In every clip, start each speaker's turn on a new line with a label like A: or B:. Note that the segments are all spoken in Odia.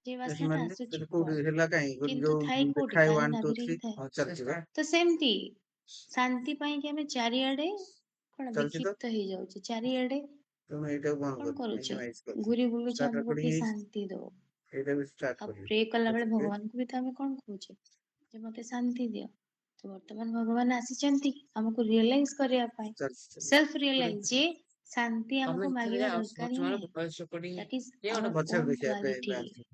A: ସେ ବାସ୍ନାଟା
B: ମାନେ
A: ଆସୁଛି।
B: ସେଟା କୋଉଠି ହେଲା କାଇଁ
A: କିନ୍ତୁ
B: ଯୋଉ
A: ଥାଇ କୋଉଠି?
B: ଲେଖାଏ
A: କାହାର
B: 1 2
A: ନାଭିରେ ହିଁ
B: 3
A: ଥାଏ।
B: ଚାଲିଛି ବା
A: ତ ସେମିତି ଶାନ୍ତି ପାଇଁ କି ଆମେ ଚାରିଆଡେ କଣ
B: ଚାଲିଛି ତ
A: ବିକ୍ଷିପ୍ତ ହେଇଯାଉଛେ, ଚାରିଆଡେ
B: ତମେ ଏଇଟାକୁ ବନ୍ଦ
A: କଣ
B: କର
A: କରୁଛେ,
B: ମିନିମାଇଜ କର
A: ଘୁରି ବୁଲୁଛେ,
B: ଷ୍ଟାର୍ଟ
A: ଆମକୁ
B: ରେକର୍ଡିଂ
A: କିଏ
B: ହେଇଛି
A: ଶାନ୍ତି ଦଉ।
B: ଏଇଟା ବି ଷ୍ଟାର୍ଟ
A: ଆଉ
B: କରିବି
A: ପ୍ରେ କଲା ବେଳେ
B: ଦେଖିବେ
A: ଭଗବାନଙ୍କୁ ବି ତ ଆମେ କଣ କହୁଛେ, ଯେ ମତେ ଶାନ୍ତି ଦିଅ। ତ ବର୍ତ୍ତମାନ ଭଗବାନ ଆସିଛନ୍ତି ଆମକୁ ରିଏଲାଇଜ କରିବା ପାଇଁ,
B: ଚାଲିଛି ଚାଲିଛି
A: ସେଲ୍ଫ ରିଏଲାଇଜ, ଯେ ଶାନ୍ତି
C: ତମେ
A: ଆମକୁ
C: ଭିତରେ
A: ମାଗିବା
C: ଯାଅ
A: ଦରକାର ହିଁ
C: ତୁମର
A: ନାହିଁ।
C: ଭଏସ ରେକର୍ଡିଂ
A: ଦ୍ୟାଟ ଇଜ
C: କିଏ ଗୋଟେ
A: ଆୱାର
B: ପଛରେ
A: ଓନ୍
B: ଦେଖିବା ଏବେ ଏବେ
A: କ୍ୱାଲିଟି।
B: ଆସିବ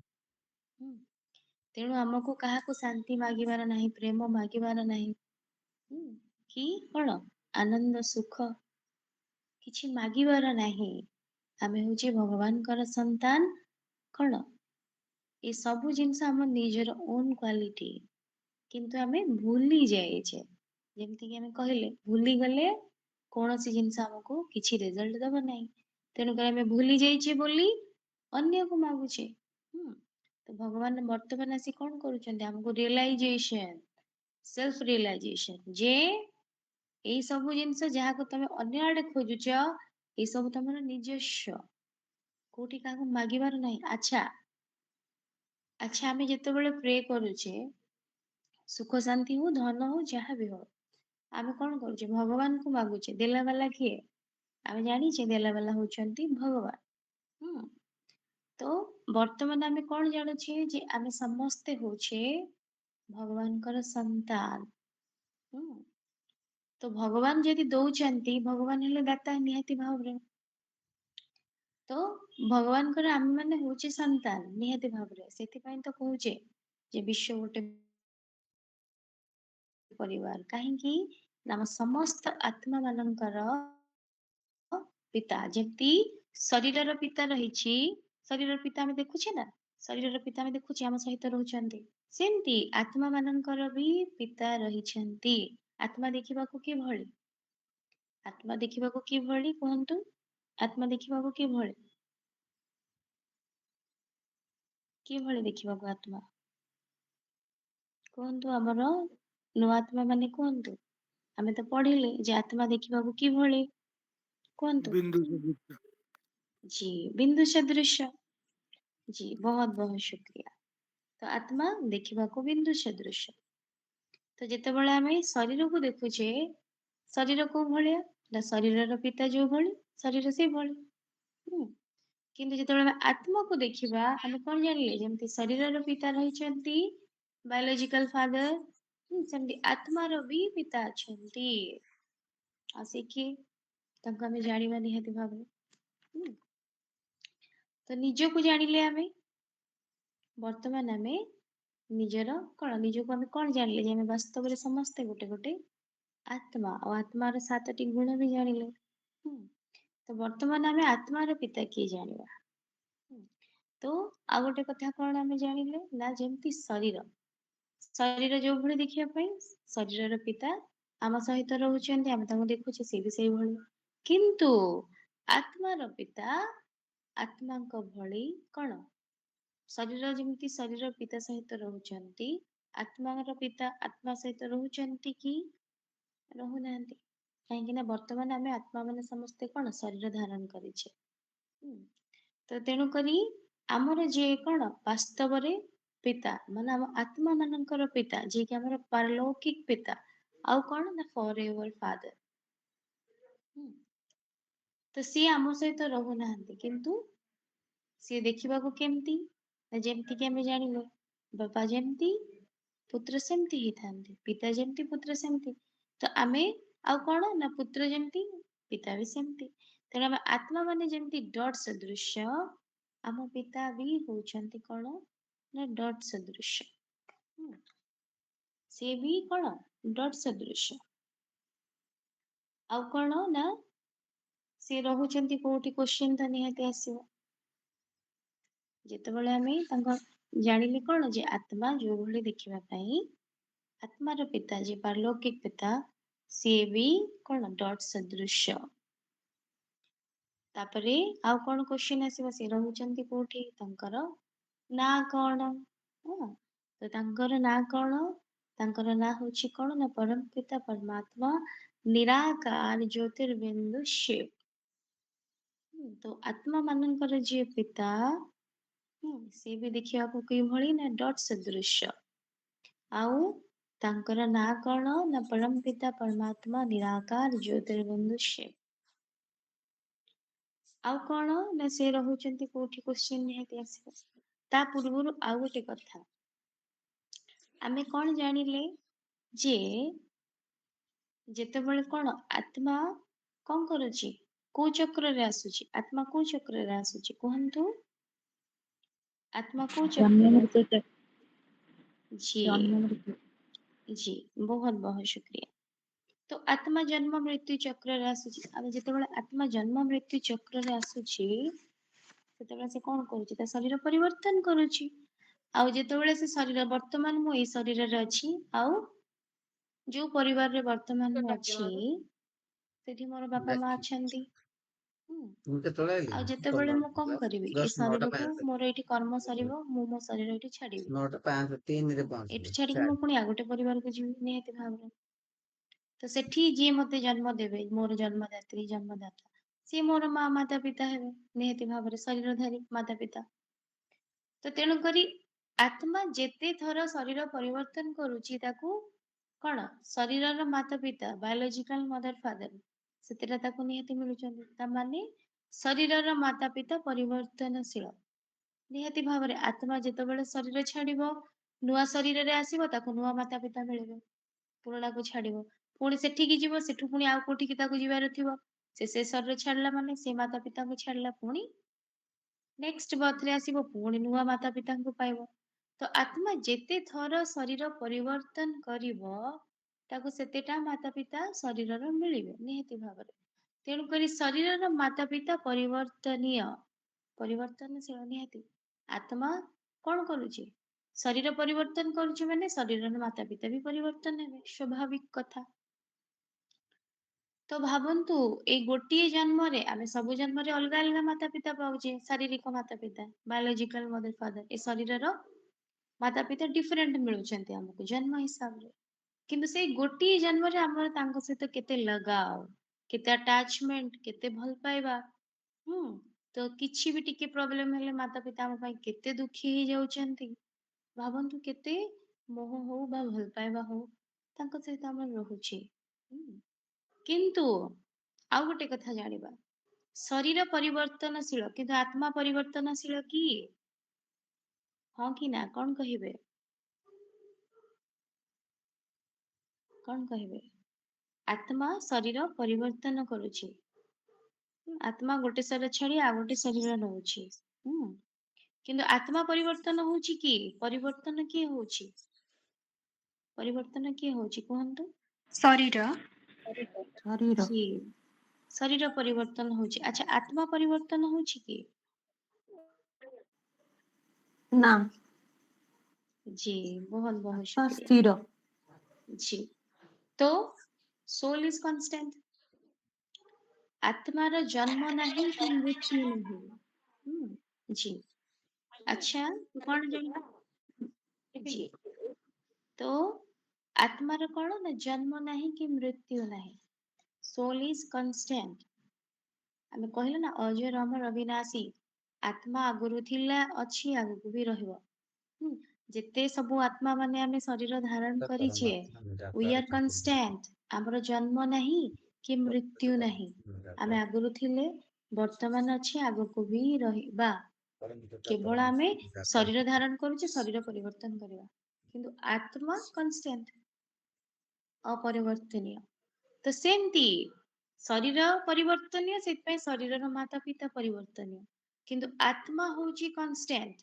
A: ତେଣୁ ଆମକୁ କାହାକୁ ଶାନ୍ତି ମାଗିବାର ନାହିଁ, ପ୍ରେମ ମାଗିବାର ନାହିଁ, କି କଣ ଆନନ୍ଦ ସୁଖ କିଛି ମାଗିବାର ନାହିଁ। ଆମେ ହଉଛି ଭଗବାନଙ୍କର ସନ୍ତାନ। କଣ ଏ ସବୁ ଜିନିଷ ଆମ ନିଜର ଓନ୍ କ୍ୱାଲିଟି, କିନ୍ତୁ ଆମେ ଭୁଲି ଯାଇଛେ। ଯେମିତିକି ଆମେ କହିଲେ ଭୁଲିଗଲେ କୌଣସି ଜିନିଷ ଆମକୁ କିଛି ରେଜଲ୍ଟ ଦବ ନାହିଁ। ତେଣୁକରି ଆମେ ଭୁଲି ଯାଇଛେ ବୋଲି ଅନ୍ୟକୁ ମାଗୁଛେ। ତ ଭଗବାନ ବର୍ତ୍ତମାନ ଆସି କଣ କରୁଛନ୍ତି, ଆମକୁ ରିଏଲାଇଜେସନ, ସେଲ୍ଫ ରିଏଲାଇଜେସନ, ଯେ ଏଇ ସବୁ ଜିନିଷ ଯାହାକୁ ତମେ ଅନ୍ୟ ଆଡେ ଖୋଜୁଛ, ଏଇ ସବୁ ତମର ନିଜସ୍ୱ, କୋଉଠି କାହାକୁ ମାଗିବାର ନାହିଁ। ଆଚ୍ଛା ଆଚ୍ଛା, ଆମେ ଯେତେବେଳେ ପ୍ରେ କରୁଛେ, ସୁଖ ଶାନ୍ତି ହଉ, ଧନ ହଉ, ଯାହା ବି ହଉ, ଆମେ କଣ କରୁଛେ, ଭଗବାନଙ୍କୁ ମାଗୁଛେ। ଦେଲା ବାଲା କିଏ? ଆମେ ଜାଣିଛେ ଦେଲା ବାଲା ହଉଛନ୍ତି ଭଗବାନ। ତ ବର୍ତ୍ତମାନ ଆମେ କଣ ଜାଣୁଛେ, ଯେ ଆମେ ସମସ୍ତେ ହଉଛେ ଭଗବାନଙ୍କର ସନ୍ତାନ। ତ ଭଗବାନ ଯଦି ଦଉଛନ୍ତି, ଭଗବାନ ହେଲେ ଦାତା ନିହାତି ଭାବରେ। ତ ଭଗବାନଙ୍କର ଆମେ ମାନେ ହଉଛେ ସନ୍ତାନ ନିହାତି ଭାବରେ। ସେଥିପାଇଁ ତ କହୁଛେ ଯେ ବିଶ୍ଵ ଗୋଟେ ପରିବାର। କାହିଁକି ନା ଆମ ସମସ୍ତ ଆତ୍ମା ମାନଙ୍କର ପିତା, ଯେମିତି ଶରୀରର ପିତା ରହିଛି, ଶରୀରର ପିତା ଆମେ ଦେଖୁଛେ ନା, ଶରୀରର ପିତା ଆମେ ଦେଖୁଛେ, ଆମ ସହିତ ରହୁଛନ୍ତି। ସେମିତି ଆତ୍ମା ମାନଙ୍କର ବି ପିତା ରହିଛନ୍ତି। ଆତ୍ମା ଦେଖିବାକୁ କିଭଳି? ଆତ୍ମା ଦେଖିବାକୁ କିଭଳି କୁହନ୍ତୁ? ଆତ୍ମା ଦେଖିବାକୁ କିଭଳି? କିଭଳି ଦେଖିବାକୁ ଆତ୍ମା? କୁହନ୍ତୁ, ଆମର ନୂଆ ଆତ୍ମା ମାନେ କୁହନ୍ତୁ। ଆମେ ତ ପଢିଲେ ଯେ ଆତ୍ମା ଦେଖିବାକୁ କିଭଳି, କୁହନ୍ତୁ।
D: बिंदु से गुप्त
A: जी, बिंदु सदृश। जी, बहुत बहुत शुक्रिया। ତ ଆତ୍ମା ଦେଖିବାକୁ ବିନ୍ଦୁ ସଦୃଶ। ତ ଯେତେବେଳେ ଆମେ ଶରୀରକୁ ଦେଖୁଛେ, ଶରୀର କୋଉ ଭଳିଆ ନା, ଶରୀରର ପିତା ଯୋଉ ଭଳି ଶରୀର ସେଇଭଳି। କିନ୍ତୁ ଯେତେବେଳେ ଆମେ ଆତ୍ମାକୁ ଦେଖିବା, ଆମେ କଣ ଜାଣିଲେ, ଯେମିତି ଶରୀରର ପିତା ରହିଛନ୍ତି ବାୟୋଲୋଜିକାଲ ଫାଦର, ସେମିତି ଆତ୍ମାର ବି ପିତା ଅଛନ୍ତି। ଆଉ ସେ କିଏ? ତାଙ୍କୁ ଆମେ ଜାଣିବା ନିହାତି ଭାବରେ। ତ ନିଜକୁ ଜାଣିଲେ ଆମେ, ବର୍ତ୍ତମାନ ଆମେ ନିଜର କଣ, ନିଜକୁ ଆମେ କଣ ଜାଣିଲେ, ଯେ ଆମେ ବାସ୍ତବରେ ସମସ୍ତେ ଗୋଟେ ଗୋଟେ ଆତ୍ମା, ଆଉ ଆତ୍ମାର 7ଟି ଗୁଣ ବି ଜାଣିଲେ। ତ ବର୍ତ୍ତମାନ ଆମେ ଆତ୍ମାର ପିତା କିଏ ଜାଣିବା। ତ ଆଉ ଗୋଟେ କଥା କଣ ଆମେ ଜାଣିଲେ ନା, ଯେମିତି ଶରୀର, ଶରୀର ଯୋଉ ଭଳି ଦେଖିବା ପାଇଁ, ଶରୀରର ପିତା ଆମ ସହିତ ରହୁଛନ୍ତି, ଆମେ ତାଙ୍କୁ ଦେଖୁଛେ, ସେ ବି ସେଇଭଳି। କିନ୍ତୁ ଆତ୍ମାର ପିତା ଆତ୍ମାଙ୍କ ଭଳି କଣ, ଶରୀର ଯେମିତି ଶରୀର ପିତା ସହିତ ରହୁଛନ୍ତି, ଆତ୍ମାର ପିତା ଆତ୍ମା ସହିତ ରହୁଛନ୍ତି କି? ରହୁନାହାନ୍ତି। କାହିଁକି ନା ବର୍ତ୍ତମାନ ଆମେ ଆତ୍ମା ମାନେ ସମସ୍ତେ କଣ, ଶରୀର ଧାରଣ କରିଛେ। ତ ତେଣୁକରି ଆମର ଯିଏ କଣ ବାସ୍ତବରେ ପିତା, ମାନେ ଆମ ଆତ୍ମା ମାନଙ୍କର ପିତା, ଯିଏକି ଆମର ପାରଲୌକିକ ପିତା, ଆଉ କଣ ନା ଫର ଏଭର ଫାଦର। ତ ସିଏ ଆମ ସହିତ ରହୁନାହାନ୍ତି, କିନ୍ତୁ ସିଏ ଦେଖିବାକୁ କେମିତି? ଯେମିତି କି ଆମେ ଜାଣିଲେ, ବାପା ଯେମିତି ପୁତ୍ର ସେମିତି ହେଇଥାନ୍ତି, ପିତା ଯେମିତି ପୁତ୍ର ସେମିତି। ତ ଆମେ ଆଉ କଣ ନା, ପୁତ୍ର ଯେମିତି ପିତା ବି ସେମିତି। ତେଣୁ ଆମେ ଆତ୍ମା ମାନେ ଯେମିତି ଡଟ୍ ସଦୃଶ, ଆମ ପିତା ବି ହଉଛନ୍ତି କଣ ନା ଡଟ୍ ସଦୃଶ। ସେ ବି କଣ ଡଟ୍ ସଦୃଶ। ଆଉ କଣ ନା, ସେ ରହୁଛନ୍ତି କୋଉଠି? କ୍ୱେଶ୍ଚିନ୍ ତ ନିହାତି ଆସିବ। ଯେତେବେଳେ ଆମେ ତାଙ୍କ ଜାଣିଲେ କଣ, ଯେ ଆତ୍ମା ଯୋଉ ଭଳି ଦେଖିବା ପାଇଁ, ଆତ୍ମାର ପିତା ଯେ ପାରଲୌକିକ ପିତା, ସିଏ ବି କଣ ଡଟ୍ ସଦୃଶ। ତାପରେ ଆଉ କଣ କ୍ୱେଶ୍ଚିନ୍ ଆସିବ, ସେ ରହୁଛନ୍ତି କୋଉଠି, ତାଙ୍କର ନାଁ କଣ? ତ ତାଙ୍କର ନାଁ କଣ? ତାଙ୍କର ନାଁ ହଉଛି କଣ ନା, ପରମ ପିତା ପରମାତ୍ମା ନିରାକାର ଜ୍ୟୋତିର୍ବିନ୍ଦୁ ଶିବ। ତ ଆତ୍ମା ମାନଙ୍କର ଯିଏ ପିତା, ସେ ବି ଦେଖିବାକୁ କିଭଳି ନା ଡଟ୍ ସଦୃଶ୍ୟ। ଆଉ ତାଙ୍କର ନାଁ କଣ ନା ପରମ ପିତା ପରମାତ୍ମା ନିରାକାର ଜ୍ୟୋତିର୍ବିନ୍ଦୁ ଶିବ। ଆଉ କଣ ନା ସେ ରହୁଛନ୍ତି କୋଉଠି, କ୍ୱେଶ୍ଚିନ୍ ନିହାତି ଆସିବ। ତା ପୂର୍ବରୁ ଆଉ ଗୋଟେ କଥା, ଆମେ କଣ ଜାଣିଲେ ଯେ ଯେତେବେଳେ କଣ ଆତ୍ମା କଣ କରୁଛି, କୋଉ ଚକ୍ରରେ ଆସୁଛି, ଆତ୍ମା କୋଉ ଚକ୍ରରେ ଆସୁଛି କୁହନ୍ତୁ? ଆତ୍ମା କୋଉ
C: ଜନ୍ମ
A: ଚକ୍ରରେ
C: ମୃତ୍ୟୁ
A: ଆସୁଛି? জি
C: ଜନ୍ମ ମୃତ୍ୟୁ
A: জি ବହୁତ ବହୁତ शुक्रिया। ତ ଆତ୍ମା ଜନ୍ମ ମୃତ୍ୟୁ ଚକ୍ରରେ ଆସୁଛି। ଆମେ ଯେତେବେଳେ ଆତ୍ମା ଜନ୍ମ ମୃତ୍ୟୁ ଚକ୍ରରେ ଆସୁଛି ସେତେବେଳେ ସେ କଣ କରୁଛି, ତା ଶରୀର ପରିବର୍ତ୍ତନ କରୁଛି। ଆଉ ଯେତେବେଳେ ସେ ଶରୀର, ବର୍ତ୍ତମାନ ମୁଁ ଏଇ ଶରୀରରେ ଅଛି, ଆଉ ଯୋଉ ପରିବାରରେ ବର୍ତ୍ତମାନ ମୁଁ ଅଛି ସେଠି ମୋର ବାପା ମା
B: ଦେଖି
A: ଅଛନ୍ତି।
B: ମୁଁ କେତେବେଳେ ଆଇଲି
A: ଆଉ ଯେତେବେଳେ ମୁଁ କଣ କରିବି, ଏ
B: ଜଷ୍ଟ 9ଟା
A: ଶରୀରକୁ
B: 5
A: ମୋର ଏଇଠି କର୍ମ ସରିବ, ମୁଁ ମୋ ଶରୀର ଏଇଠି ଛାଡିବି।
B: 9ଟା 5 3ରେ
A: ଏଠି
B: ପହଞ୍ଚିଲି
A: ଛାଡିକି ମୁଁ ପୁଣି ଆଉ ଗୋଟେ ପରିବାରକୁ ଯିବି ନିହାତି ଭାବରେ। ତ ସେଠି ଯିଏ ମତେ ଜନ୍ମ ଦେବେ, ମୋର ଜନ୍ମଦାତ୍ରୀ ଜନ୍ମଦାତା, ସିଏ ମୋର ମା ମାତା ପିତା ହେବେ ନିହାତି ଭାବରେ, ଶରୀରଧାରୀ ମାତା ପିତା। ତ ତେଣୁକରି ଆତ୍ମା ଯେତେ ଥର ଶରୀର ପରିବର୍ତ୍ତନ କରୁଛି ତାକୁ କଣ, ଶରୀରର ମାତା ପିତା ବାୟୋଲୋଜିକାଲ ମଦର ଫାଦର ସେତେଟା ତାକୁ ନିହାତି ମିଳୁଛନ୍ତି। ତା ମାନେ ଶରୀରର ମାତା ପିତା ପରିବର୍ତ୍ତନଶୀଳ। ନିହାତି ଭାବରେ ଆତ୍ମା ଯେତେବେଳେ ଶରୀର ଛାଡିବ, ନୂଆ ଶରୀରରେ ଆସିବ, ତାକୁ ନୂଆ ମାତା ପିତା ମିଳିବେ। ପୁରୁଣାକୁ ଛାଡିବ, ପୁଣି ସେଠିକି ଯିବ, ସେଠୁ ପୁଣି ଆଉ କୋଉଠିକି ତାକୁ ଯିବାର ଥିବ, ସେ ଶରୀର ଛାଡିଲା ମାନେ ସେ ମାତା ପିତାଙ୍କୁ ଛାଡିଲା, ପୁଣି ନେକ୍ସଟ ବର୍ଥରେ ଆସିବ, ପୁଣି ନୂଆ ମାତା ପିତାଙ୍କୁ ପାଇବ। ତ ଆତ୍ମା ଯେତେ ଥର ଶରୀର ପରିବର୍ତ୍ତନ କରିବ ତାକୁ ସେତେଟା ମାତା ପିତା ଶରୀରର ମିଳିବେ ନିହାତି ଭାବରେ। ତେଣୁକରି ଶରୀରର ମାତା ପିତା ପରିବର୍ତ୍ତନୀୟ, ପରିବର୍ତ୍ତନଶୀଳ ନିହାତି। ଆତ୍ମା କଣ କରୁଛି, ଶରୀର ପରିବର୍ତ୍ତନ କରୁଛି, ମାନେ ଶରୀରର ମାତା ପିତା ବି ପରିବର୍ତ୍ତନ ହେବେ, ସ୍ୱାଭାବିକ କଥା। ତ ଭାବନ୍ତୁ ଏଇ ଗୋଟିଏ ଜନ୍ମରେ, ଆମେ ସବୁ ଜନ୍ମରେ ଅଲଗା ଅଲଗା ମାତା ପିତା ପାଉଛେ, ଶାରୀରିକ ମାତା ପିତା ବାୟୋଲୋଜିକାଲ ମଦର ଫାଦର, ଏ ଶରୀରର ମାତା ପିତା ଡିଫରେଣ୍ଟ ମିଳୁଛନ୍ତି ଆମକୁ ଜନ୍ମ ହିସାବରେ। କିନ୍ତୁ ସେଇ ଗୋଟିଏ ଜନ୍ମରେ ଆମର ତାଙ୍କ ସହିତ କେତେ ଲଗାव, କେତେ ଆଟାଚମେଣ୍ଟ, କେତେ ଭଲ ପାଇବା। ତ କିଛି ବି ଟିକେ ପ୍ରୋବ୍ଲେମ ହେଲେ ମାତା ପିତା ଆମ ପାଇଁ କେତେ ଦୁଃଖୀ ହେଇଯାଉଛନ୍ତି। ଭାବନ୍ତୁ କେତେ ମୋହ ହଉ ବା ଭଲ ପାଇବା ହଉ ତାଙ୍କ ସହିତ ଆମର ରହୁଛି। କିନ୍ତୁ ଆଉ ଗୋଟେ କଥା ଜାଣିବା, ଶରୀର ପରିବର୍ତ୍ତନଶୀଳ କିନ୍ତୁ ଆତ୍ମା ପରିବର୍ତ୍ତନଶୀଳ କି? ହଁ କି ନା, କଣ କହିବେ? କଣ କହିବେ? ଆତ୍ମା ଶରୀର ପରିବର୍ତ୍ତନ କରୁଛି। ଆତ୍ମା ଗୋଟେ ଶରୀର ଛାଡି ଆଉ ଗୋଟେ ଶରୀର ନଉଛି। କିନ୍ତୁ ଆତ୍ମା ପରିବର୍ତ୍ତନ ହଉଛି କି? ପରିବର୍ତ୍ତନ କିଏ ହଉଛି? ପରିବର୍ତ୍ତନ କିଏ ହଉଛି କୁହନ୍ତୁ?
C: ଶରୀର ଶରୀର
A: ଜି ଶରୀର ପରିବର୍ତ୍ତନ ହଉଛି। ଆଚ୍ଛା ଆତ୍ମା ପରିବର୍ତ୍ତନ ହଉଛି କି?
C: ନା,
A: जी बहुत बहुत
C: ଆତ୍ମା
A: शुक्रिया।
C: ସ୍ଥିର।
A: जी तो सोल इज कांस्टेंट। आत्मार जन्म नहीं कि मृत्यु नहीं। जी अच्छा कौन जान जी तो आत्मार कौन ना जन्म नहीं कि मृत्यु नहीं, सोल इज कांस्टेंट। ଆମେ କହିଲେ ନା ଅଜର ଅମର ଅବିନାଶୀ, ଆତ୍ମା ଆଗରୁ ଥିଲା, ଅଛି, ଆଗକୁ ବି ରହିବ। ଯେତେ ସବୁ ଆତ୍ମା ମାନେ ଆମେ ଶରୀର ଧାରଣ କରିଛେ, we are constant। ଆମର ଜନ୍ମ ନାହିଁ କି ମୃତ୍ୟୁ ନାହିଁ। ଆମେ ଆଗରୁ ଥିଲେ, ବର୍ତ୍ତମାନ ଅଛି, ଆଗକୁ ବି ରହିବା। କେବଳ ଆମେ ଶରୀର ଧାରଣ କରୁଛେ, ଶରୀର ପରିବର୍ତ୍ତନ କରିବା, କିନ୍ତୁ ଆତ୍ମା କନଷ୍ଟାଣ୍ଟ, ଅପରିବର୍ତ୍ତନୀୟ। ତ ସେମିତି ଶରୀର ପରିବର୍ତ୍ତନୀୟ, ସେଥିପାଇଁ ଶରୀରର ମାତା ପିତା ପରିବର୍ତ୍ତନୀୟ, କିନ୍ତୁ ଆତ୍ମା ହଉଛି କନଷ୍ଟାଣ୍ଟ,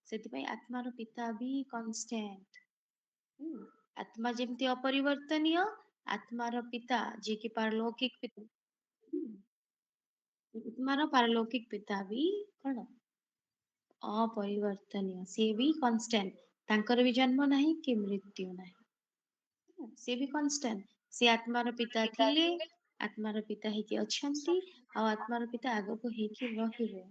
A: ସେଥିପାଇଁ ଆତ୍ମାର ପିତା ବି କନଷ୍ଟାଣ୍ଟ। ଆତ୍ମା ଯେମିତି ଅପରିବର୍ତ୍ତନୀୟ, ଆତ୍ମାର ପିତା ଯିଏକି ପାରଲୌକିକ ପିତା, ଆତ୍ମାର ପାରଲୌକିକ ପିତା ବି କଣ ଅପରିବର୍ତ୍ତନୀୟ, ସିଏ ବି କନଷ୍ଟାଣ୍ଟ। ତାଙ୍କର ବି ଜନ୍ମ ନାହିଁ କି ମୃତ୍ୟୁ ନାହିଁ, ସିଏ ବି କନଷ୍ଟାଣ୍ଟ। ସେ ଆତ୍ମାର ପିତା ଥିଲେ, ଆତ୍ମାର ପିତା ହେଇକି ଅଛନ୍ତି, ଆଉ ଆତ୍ମାର ପିତା ଆଗକୁ ହେଇକି ରହିବେ।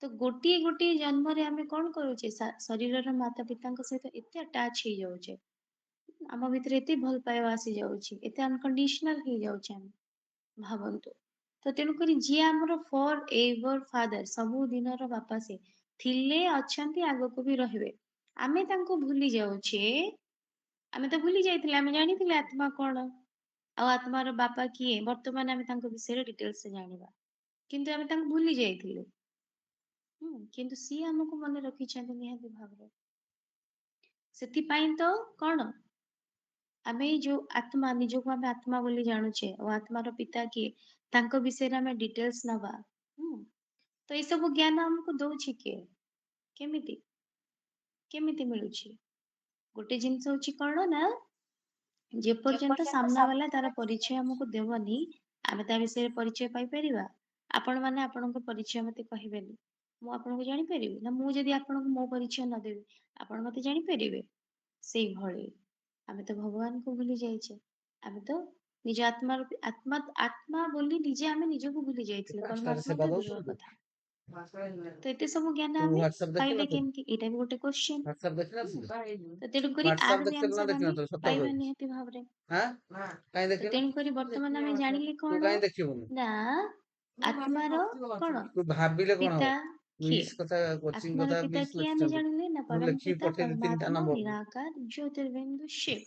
A: ତ ଗୋଟିଏ ଗୋଟିଏ ଜନ୍ମରେ ଆମେ କଣ କରୁଛେ, ଶରୀରର ମାତା ପିତାଙ୍କ ସହିତ ଏତେ ଆଟାଚ ହେଇଯାଉଛେ, ଆମ ଭିତରେ ଏତେ ଭଲ ପାଇବା ଆସିଯାଉଛି, ଏତେ ଅନକଣ୍ଡିସନାଲ ହେଇଯାଉଛେ ଆମେ, ଭାବନ୍ତୁ। ତ ତେଣୁକରି ଯିଏ ଆମର ଫର ଏଭର ଫାଦର, ସବୁ ଦିନର ବାପା, ସେ थिले अछंती आगको भी रहिबे आमे तांको भूली जाउछे आमे तो भूली जाइथिले आमे जानिथिले आत्मा कोन आ आत्मार बापा किए वर्तमान आमे तांको विषय डिटेल्स से जानिबा किंतु आमे तांको भूली जाइथिले किंतु सी हमको मन रखी छथि निहाती भाबरे सेति पई तो कोन आमे जो आत्मा निजो को आमे आत्मा बोली जानुछे ओ आत्मार पिता किए तांको विषय रे आमे डिटेल्स नबा तो ए सब ज्ञान हमको दउछि के केमिति केमिति मिलुछि गोटे जिंस होछि कोन ना जे पर्यंत सामना वाला तार परिचय हमको देवनी आमे ता विषय परिचय पाई परिबा आपण माने आपनको परिचय मते कहिबेनी मु आपनको जानि परिबे ना मु जदि आपनको मो परिचय न देबी आपण मते जानि परिबे सेई भଳି आमे तो भगवान को भूली जाइछे आमे तो निज आत्मा आत्मा आत्मा बोली निजे आमे निजको भूली जाइथिले परमात्मा
B: सेवा
A: तो दूर
B: दउछु
A: कथा तो एते सब ज्ञान
B: तू
A: आमे
B: व्हाट्सएप देखि
A: पाइबे
B: न तू
A: केमति एटा भी गोटे क्वेश्चन
B: व्हाट्सएप देखि न तू
A: तो तेणु करी
B: व्हाट्सएप
A: आर भी
B: देखि न
A: आंसर
B: देखि न
A: आमे
B: तू सत
A: पाइबा
B: कहू
A: निहाती भाबरे
B: हां काई
A: तो
B: देखि
A: तेणु करी वर्तमान आमे जानिले
B: तू
A: कोन
B: काई देखिबुनु
A: ना आत्मार कोन
B: तू भाबिले कोन
A: पिता
B: हबो तू
A: किए
B: इस कथा कोचिंग
A: आत्मार
B: कथा
A: पिता
B: मिस
A: किए आमे
B: लिखछंती
A: जानिले ना
B: ମୁଁ
A: परम
B: ଲେଖିକି
A: पिता
B: ପଠେଇଲି ତିନିଟା
A: परमात्मा
B: ନମ୍ବରକୁ
A: निराकार ज्योतिर्बिंदु शिव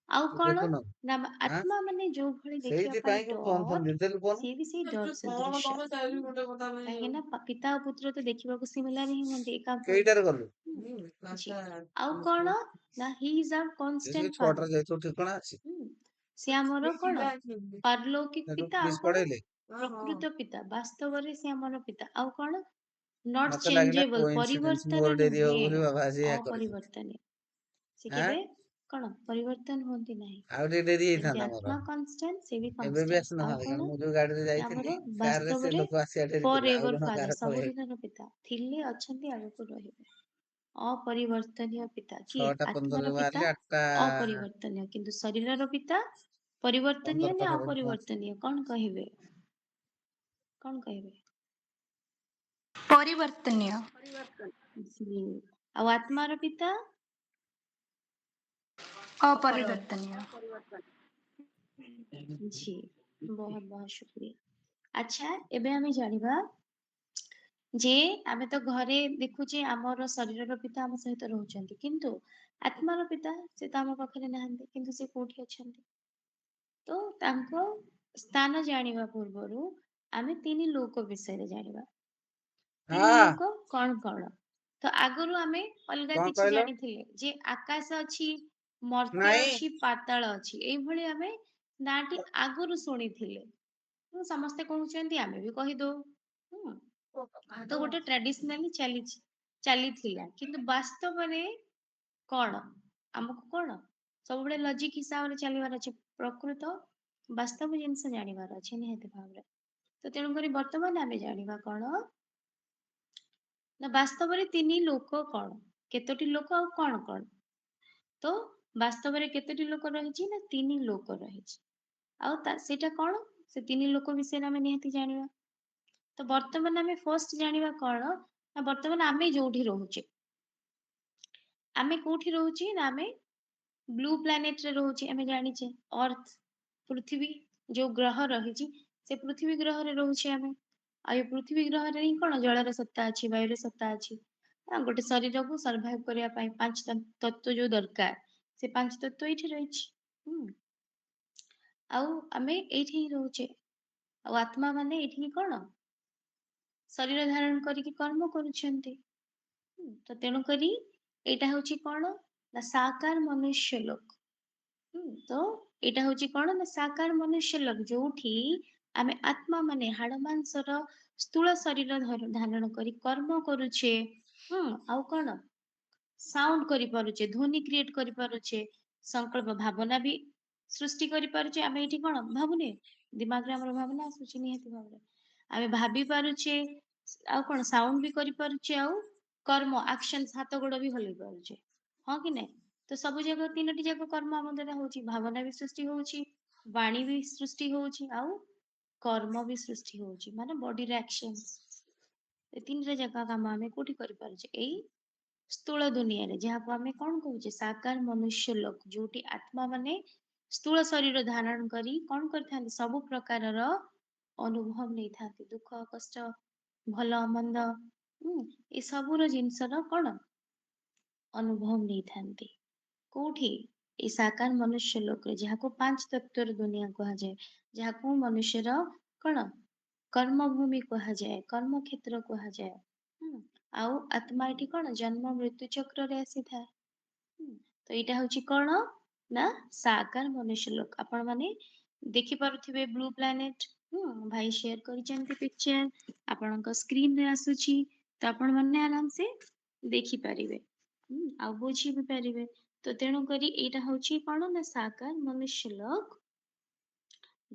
A: आउ
B: ତୁ
A: कोन
B: ଦେଖୁନ
A: ना
B: ଆଁ
A: आत्मा माने जो भଳି देखिया पाई
B: ସେଇଥିପାଇଁ କି ଫୋନ ଫୋନ
A: डॉट
B: ଦେଇଦେଲୁ ଫୋନ
A: सी भी सेई डॉट सदृश काहे ना पिता और पुत्र तो देखिबा को सिमिलर ही होंते एका भଳି
B: କେଇଟାରେ गलु
A: जी आउ कोन ना ही इज आवर
B: ଯେତିକି
A: कांस्टेंट
B: 6ଟାରେ
A: फादर
B: ଯାଇଥିବୁ ଠିକଣା ଅଛି
A: से ଆମର कोन पारलौकिक
B: ତାକୁ
A: पिता आउ
B: ପ୍ଲିଜ
A: कोन
B: ପଢେଇଲେ
A: ପ୍ରକୃତ ପିତା ବାସ୍ତବରେ ସେ ଆମର ପିତା ଆଉ କଣ ନଟ୍
B: ମତେ ଲାଗିଲା
A: ଚେଞ୍ଜେବଲ
B: କୋଇନ୍ସିଡେନ୍ସ
A: ପରିବର୍ତ୍ତନ
B: ମୋର ଡେରି ହବ
A: ନୁହେଁ
B: ବୋଲି ବାବା ଆଜି ଏହା କରିଛନ୍ତି
A: ଅପରିବର୍ତ୍ତନୀୟ ସେ
B: ଆଁ
A: କେବେ କଣ ପରିବର୍ତ୍ତନ ହୁଅନ୍ତି ନାହିଁ
B: ଆଉ ଟିକେ ଡେରି
A: ଯେମିତି
B: ହେଇଥାନ୍ତା ମୋର
A: ଆତ୍ମା କନଷ୍ଟାଣ୍ଟ ସେ ବି
B: ଏବେ ବି
A: କନଷ୍ଟାଣ୍ଟ ଆଉ
B: ଆସିନଥାନ୍ତା କାରଣ
A: କଣ
B: ମୁଁ ଯୋଉ ଗାଡିରେ
A: ନା
B: ଯାଇଥିଲି
A: ଆମର
B: କାରରେ ସେ
A: ବାସ୍ତବରେ
B: ଲୋକ ଆସିବା ଡେରି
A: ଫର
B: ଥିଲା ଆଉ
A: ଏଭର
B: ଜଣ
A: ଫାଦର
B: କାହାର ପଳେଇ
A: ସବୁଦିନର ପିତା ଥିଲେ ଅଛନ୍ତି ଆଗକୁ ରହିବେ ଅପରିବର୍ତ୍ତନୀୟ ପିତା କିଏ
B: 6ଟା 15ରେ
A: ଆତ୍ମାର ପିତା
B: ବାହାରିଲେ 8ଟା
A: ଅପରିବର୍ତ୍ତନୀୟ କିନ୍ତୁ ଶରୀରର ପିତା ପରିବର୍ତ୍ତନୀୟ
B: 15
A: ନା
B: ପାଖାପାଖି ପହଞ୍ଚିଲି
A: ଅପରିବର୍ତ୍ତନୀୟ କଣ କହିବେ
C: ପରିବର୍ତ୍ତନୀୟ
A: जी ଆଉ ଆତ୍ମାର ପିତା
C: ଅପରିବର୍ତ୍ତନୀୟ
A: जी बहुत बहुत शुक्रिया अच्छा ଏବେ ଆମେ ଜାଣିବା ଯେ ଆମେ ତ ଘରେ ଦେଖୁଛେ ଆମର ଶରୀରର ପିତା ଆମ ସହିତ ରହୁଛନ୍ତି କିନ୍ତୁ ଆତ୍ମାର ପିତା ସେ ତ ଆମ ପାଖରେ ନାହାନ୍ତି କିନ୍ତୁ ସେ କୋଉଠି ଅଛନ୍ତି ତ ତାଙ୍କ ସ୍ଥାନ ଜାଣିବା ପୂର୍ବରୁ ଆମେ ତିନି ଲୋକ ବିଷୟରେ ଜାଣିବା ତିନି
B: ହଁ
A: ଲୋକ କଣ କଣ ତ ଆଗରୁ ଆମେ ଅଲଗା
B: କଣ
A: କିଛି
B: କହିଲ
A: ଜାଣିଥିଲେ ଯେ ଆକାଶ ଅଛି ମର୍ତ୍ତ୍ୟ
B: ନାଇଁ
A: ଅଛି ପାତାଳ ଅଛି ଏଇଭଳି ଆମେ ନାଁଟି ଆଗରୁ ଶୁଣିଥିଲେ ସମସ୍ତେ କହୁଛନ୍ତି ଆମେ ବି କହିଦଉ ହୁଁ ତ ଗୋଟେ ଟ୍ରାଡିସନାଲି ଚାଲିଥିଲା କିନ୍ତୁ ବାସ୍ତବରେ କଣ ଆମକୁ କଣ ସବୁବେଳେ ଲଜିକ ହିସାବରେ ଚାଲିବାର ଅଛି ପ୍ରକୃତ ବାସ୍ତବ ଜିନିଷ ଜାଣିବାର ଅଛି ନିହାତି ଭାବରେ ତ ତେଣୁକରି ବର୍ତ୍ତମାନ ଆମେ ଜାଣିବା କଣ ନା ବାସ୍ତବରେ ତିନି ଲୋକ କଣ କେତୋଟି ଲୋକ ଆଉ କଣ କଣ ତ ବାସ୍ତବରେ କେତୋଟି ଲୋକ ରହିଛି ନା ତିନି ଲୋକ ରହିଛି ଆଉ ସେଇଟା କଣ ସେ ତିନି ଲୋକ ବିଷୟରେ ଆମେ ନିହାତି ଜାଣିବା ତ ବର୍ତ୍ତମାନ ଆମେ ଫାର୍ଷ୍ଟ ଜାଣିବା କଣ ନା ବର୍ତ୍ତମାନ ଆମେ ଯୋଉଠି ରହୁଛେ ଆମେ କୋଉଠି ରହୁଛେ ନା ଆମେ ବ୍ଲୁ ପ୍ଲାନେଟରେ ରହୁଛେ ଆମେ ଜାଣିଛେ ଅର୍ଥ ପୃଥିବୀ ଯୋଉ ଗ୍ରହ ରହିଛି ସେ ପୃଥିବୀ ଗ୍ରହରେ ରହୁଛେ ଆମେ ଆଉ ଏ ପୃଥିବୀ ଗ୍ରହରେ ହିଁ କଣ ଜଳର ସତ୍ତା ଅଛି ବାୟୁର ସତ୍ତା ଅଛି ଗୋଟେ ଶରୀରକୁ ସର୍ଭାଇଭ କରିବା ପାଇଁ ପାଞ୍ଚ ତତ୍ଵ ଯୋଉ ଦରକାର ସେ ପାଞ୍ଚ ତତ୍ଵ ଏଇଠି ରହିଛି ଆଉ ଆମେ ଏଇଠି ହିଁ ରହୁଛେ ଆଉ ଆତ୍ମା ମାନେ ଏଇଠି କଣ ଶରୀର ଧାରଣ କରିକି କର୍ମ କରୁଛନ୍ତି ତ ତେଣୁକରି ଏଇଟା ହଉଛି କଣ ନା ସାକାର ମନୁଷ୍ୟ ଲୋକ ତ ଏଇଟା ହଉଛି କଣ ନା ସାକାର ମନୁଷ୍ୟ ଲୋକ ଯୋଉଠି ଆମେ ଆତ୍ମା ମାନେ ହାଡ ମାଂସର ସ୍ଥୂଳ ଶରୀର ଧାରଣ କରି କର୍ମ କରୁଛେ ଆଉ କଣ ସାଉଣ୍ଡ କରିପାରୁଛେ ଧ୍ୱନି କ୍ରିଏଟ କରିପାରୁଛେ ସଂକଳ୍ପ ଭାବନା ବି ସୃଷ୍ଟି କରିପାରୁଛେ ଆମେ ଏଇଠି କଣ ଭାବୁନେ ଦିମାଗରେ ଆମର ଭାବନା ଆସୁଛି ନିହାତି ଭାବରେ ଆମେ ଭାବି ପାରୁଛେ ଆଉ କଣ ସାଉଣ୍ଡ ବି କରିପାରୁଛେ ଆଉ କର୍ମ ଆକ୍ସନ ହାତ ଗୋଡ ବି ହଲେଇ ପାରୁଛେ ହଁ କି ନାଇଁ ତ ସବୁ ଜାଗା ତିନୋଟି ଯାକ କର୍ମ ଆମ ଦ୍ଵାରା ହଉଛି ଭାବନା ବି ସୃଷ୍ଟି ହଉଛି ବାଣୀ ବି ସୃଷ୍ଟି ହଉଛି ଆଉ କର୍ମ ବି ସୃଷ୍ଟି ହଉଛି ମାନେ ବଡିର ଆକ୍ସନ ଏ ତିନିଟା ଜାଗା କାମ ଆମେ କୋଉଠି କରିପାରୁଛେ ଏଇ ସ୍ଥୂଳ ଦୁନିଆରେ ଯାହାକୁ ଆମେ କଣ କହୁଛେ ସାକାର ମନୁଷ୍ୟ ଲୋକ ଯୋଉଠି ଆତ୍ମା ମାନେ ସ୍ଥୂଳ ଶରୀର ଧାରଣ କରି କଣ କରିଥାନ୍ତି ସବୁ ପ୍ରକାରର ଅନୁଭବ ନେଇଥାନ୍ତି ଦୁଃଖ କଷ୍ଟ ଭଲ ମନ୍ଦ ଏ ସବୁର ଜିନିଷର କଣ ଅନୁଭବ ନେଇଥାନ୍ତି କୋଉଠି ଏ ସାକାର ମନୁଷ୍ୟ ଲୋକରେ ଯାହାକୁ ପାଞ୍ଚ ତତ୍ଵର ଦୁନିଆ କୁହାଯାଏ, ଯାହାକୁ ମନୁଷ୍ୟର କଣ କର୍ମଭୂମି କୁହାଯାଏ, କର୍ମକ୍ଷେତ୍ର କୁହାଯାଏ। ଆଉ ଆତ୍ମା ଏଠି କଣ ଜନ୍ମ ମୃତ୍ୟୁ ଚକ୍ରରେ ଆସିଥାଏ। ତ ଏଇଟା ହଉଛି କଣ ନା ସାକାର ମନୁଷ୍ୟ ଲୋକ। ଆପଣ ମାନେ ଦେଖିପାରୁଥିବେ ବ୍ଲୁ ପ୍ଲାନେଟ। ଭାଇ ସେୟାର କରିଛନ୍ତି ପିକ୍ଚର, ଆପଣଙ୍କ ସ୍କ୍ରିନରେ ଆସୁଛି, ତ ଆପଣ ମାନେ ଆରାମ ସେ ଦେଖିପାରିବେ ଆଉ ବୁଝି ବି ପାରିବେ। ତ ତେଣୁ କରି ଏଇଟା ହଉଛି କଣ ନା ସାକାର ମନୁଷ୍ୟ ଲୋକ,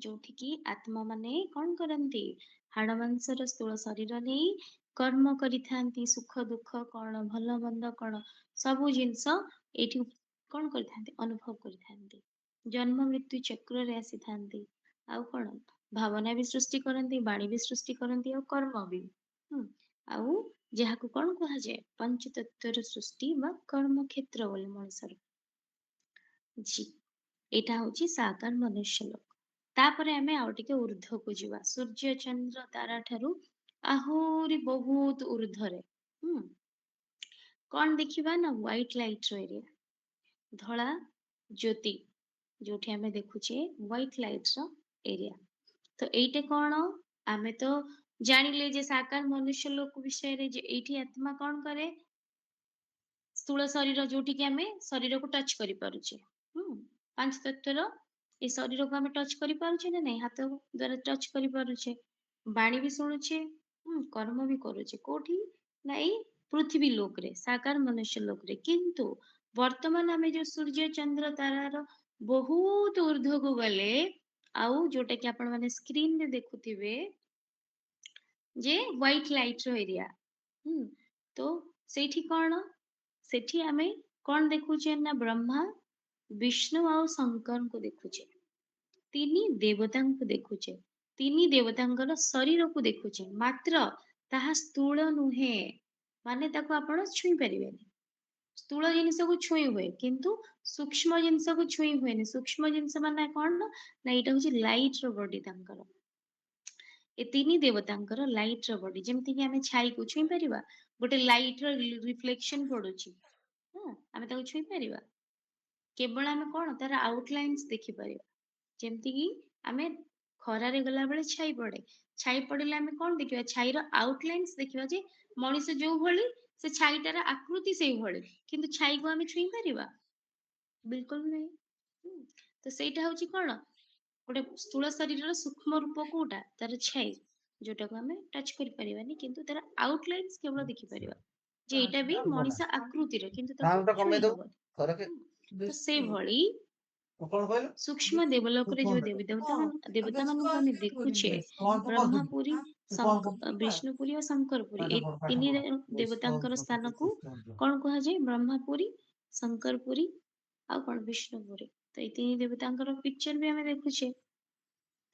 A: ଯୋଉଠିକି ଆତ୍ମା ମାନେ କଣ କରନ୍ତି, ହାଡ ମାଂସର ସ୍ଥୂଳ ଶରୀର ନେଇ କର୍ମ କରିଥାନ୍ତି। ସୁଖ ଦୁଃଖ କଣ, ଭଲ ମନ୍ଦ କଣ, ସବୁ ଜିନିଷ ଏଇଠି କଣ କରିଥାନ୍ତି, ଅନୁଭବ କରିଥାନ୍ତି। ଜନ୍ମ ମୃତ୍ୟୁ ଚକ୍ରରେ ଆସିଥାନ୍ତି। ଆଉ କଣ ଭାବନା ବି ସୃଷ୍ଟି କରନ୍ତି, ବାଣୀ ବି ସୃଷ୍ଟି କରନ୍ତି, ଆଉ କର୍ମ ବି। ଆଉ ଯାହାକୁ କଣ କୁହାଯାଏ, ପଞ୍ଚତତ୍ଵର ସୃଷ୍ଟି ବା କର୍ମକ୍ଷେତ୍ର ବୋଲି ମଣିଷର। ଜି ଏଇଟା ହଉଛି ସାକାର ମନୁଷ୍ୟ ଲୋକ। ତାପରେ ଆମେ ଆଉ ଟିକେ ଉର୍ଦ୍ଧ୍ୱକୁ ଯିବା, ସୂର୍ଯ୍ୟ ଚନ୍ଦ୍ର ତାରା ଠାରୁ ଆହୁରି ବହୁତ ଉର୍ଦ୍ଧ୍ୱରେ। କଣ ଦେଖିବା ନା ହ୍ୱାଇଟ ଲାଇଟ ର ଏରିଆ, ଧଳା ଜ୍ୟୋତି ଯୋଉଠି ଆମେ ଦେଖୁଛେ ହ୍ୱାଇଟ ଲାଇଟ ର ଏରିଆ। ତ ଏଇଟା କଣ, ଆମେ ତ ଜାଣିଲେ ଯେ ସାକାର ମନୁଷ୍ୟ ଲୋକ ବିଷୟରେ, ଯେ ଏଇଠି ଆତ୍ମା କଣ କରେ, ସ୍ଥୂଳ ଶରୀର ଯୋଉଠିକି ଆମେ ଶରୀରକୁ ଟଚ୍ କରିପାରୁଛେ। ପାଞ୍ଚ ତତ୍ଵର ଏ ଶରୀରକୁ ଆମେ ଟଚ୍ କରିପାରୁଛେ ନା ନାଇଁ, ହାତ ଦ୍ଵାରା ଟଚ୍ କରିପାରୁଛେ, ବାଣୀ ବି ଶୁଣୁଛେ, କର୍ମ ବି କରୁଛେ। କୋଉଠି ନା ଏଇ ପୃଥିବୀ ଲୋକରେ, ସାକାର ମନୁଷ୍ୟ ଲୋକରେ। କିନ୍ତୁ ବର୍ତ୍ତମାନ ଆମେ ଯୋଉ ସୂର୍ଯ୍ୟ ଚନ୍ଦ୍ର ତାରାର ବହୁତ ଉର୍ଦ୍ଧ୍ୱକୁ ଗଲେ, ଆଉ ଯୋଉଟା କି ଆପଣ ମାନେ ସ୍କ୍ରିନରେ ଦେଖୁଥିବେ ଯେ ହ୍ୱାଇଟ ଲାଇଟ ର ଏରିଆ, ତ ସେଇଠି କଣ, ସେଠି ଆମେ କଣ ଦେଖୁଛେ ନା ବ୍ରହ୍ମା ବିଷ୍ଣୁ ଆଉ ଶଙ୍କରଙ୍କୁ ଦେଖୁଛେ, ତିନି ଦେବତାଙ୍କୁ ଦେଖୁଛେ, ତିନି ଦେବତାଙ୍କର ଶରୀରକୁ ଦେଖୁଛେ, ମାତ୍ର ତାହା ସ୍ଥୂଳ ନୁହେଁ, ମାନେ ତାକୁ ଆପଣ ଛୁଇଁ ପାରିବେନି। ସ୍ଥୂଳ ଜିନିଷକୁ ଛୁଇଁ ହୁଏ କିନ୍ତୁ ସୂକ୍ଷ୍ମ ଜିନିଷକୁ ଛୁଇଁ ହୁଏନି। ସୂକ୍ଷ୍ମ ଜିନିଷ ମାନେ କଣ ନା ଏଇଟା ହଉଛି ଲାଇଟ ର ବଡି ତାଙ୍କର। ଏ ତିନି ଦେବତାଙ୍କର ଲାଇଟ ର ବଡି, ଯେମିତି କି ଆମେ ଛାଇକୁ ଛୁଇଁ ପାରିବା, ଗୋଟେ ଲାଇଟ ର ରିଫ୍ଲେକ୍ସନ ପଡୁଛି, ଆମେ ତାକୁ ଛୁଇଁ ପାରିବା, କେବଳ ଆମେ କଣ ତାର ଆଉଟଲାଇନ୍ସ ଦେଖିପାରିବା। ଯେମିତି କି ଆମେ ଖରାରେ ଗଲାବେଳେ ଛାଇ ପଡେ, ଛାଇ ପଡିଲେ ଆମେ କଣ ଦେଖିବା, ଛାଇର ଆଉଟଲାଇନ୍ସ ଦେଖିବା, ଯେ ମଣିଷ ଯୋଉ ଭଳି ସେ ଛାଇଟାର ଆକୃତି ସେଇଭଳି, କିନ୍ତୁ ଛାଇକୁ ଆମେ ଛୁଇଁ ପାରିବା, ବିଲକୁଲ ନାହିଁ। ତ ସେଇଟା ହଉଛି କଣ, ଗୋଟେ ସ୍ଥୂଳ ଶରୀରର ସୂକ୍ଷ୍ମ ରୂପ କୋଉଟା, ତାର ଛାଇ, ଯୋଉଟାକୁ ଆମେ ଟଚ୍ କରିପାରିବାନି, କିନ୍ତୁ ତାର ଆଉଟଲାଇନ୍ସ କେବଳ ଦେଖିପାରିବା, ଯେ ଏଇଟା ବି ମଣିଷ ଆକୃତିର, କିନ୍ତୁ ତାକୁ
B: ସାଉଣ୍ଡ ଟା କମେଇ
A: ଛୁଇଁ
B: ଦବୁ
A: ହବନି।
B: ଥରକେ।
A: ତ ସେଇଭଳି
B: କଣ କହିଲ?
A: ସୂକ୍ଷ୍ମ ଦେବଲୋକରେ ଯୋଉ ଦେବତା ମାନଙ୍କୁ ଆମେ ଦେଖୁଛେ, ବ୍ରହ୍ମାପୁରୀ, ବିଷ୍ଣୁପୁରୀ ଓ ଶଙ୍କରପୁରୀ, ଏଇ ତିନି ଦେବତାଙ୍କର ସ୍ଥାନକୁ କଣ କୁହାଯାଏ, ବ୍ରହ୍ମାପୁରୀ, ଶଙ୍କରପୁରୀ ଆଉ କଣ ବିଷ୍ଣୁପୁରୀ। ତ ଏଇ ତିନି ଦେବତାଙ୍କର ପିକ୍ଚର ବି ଆମେ ଦେଖୁଛେ।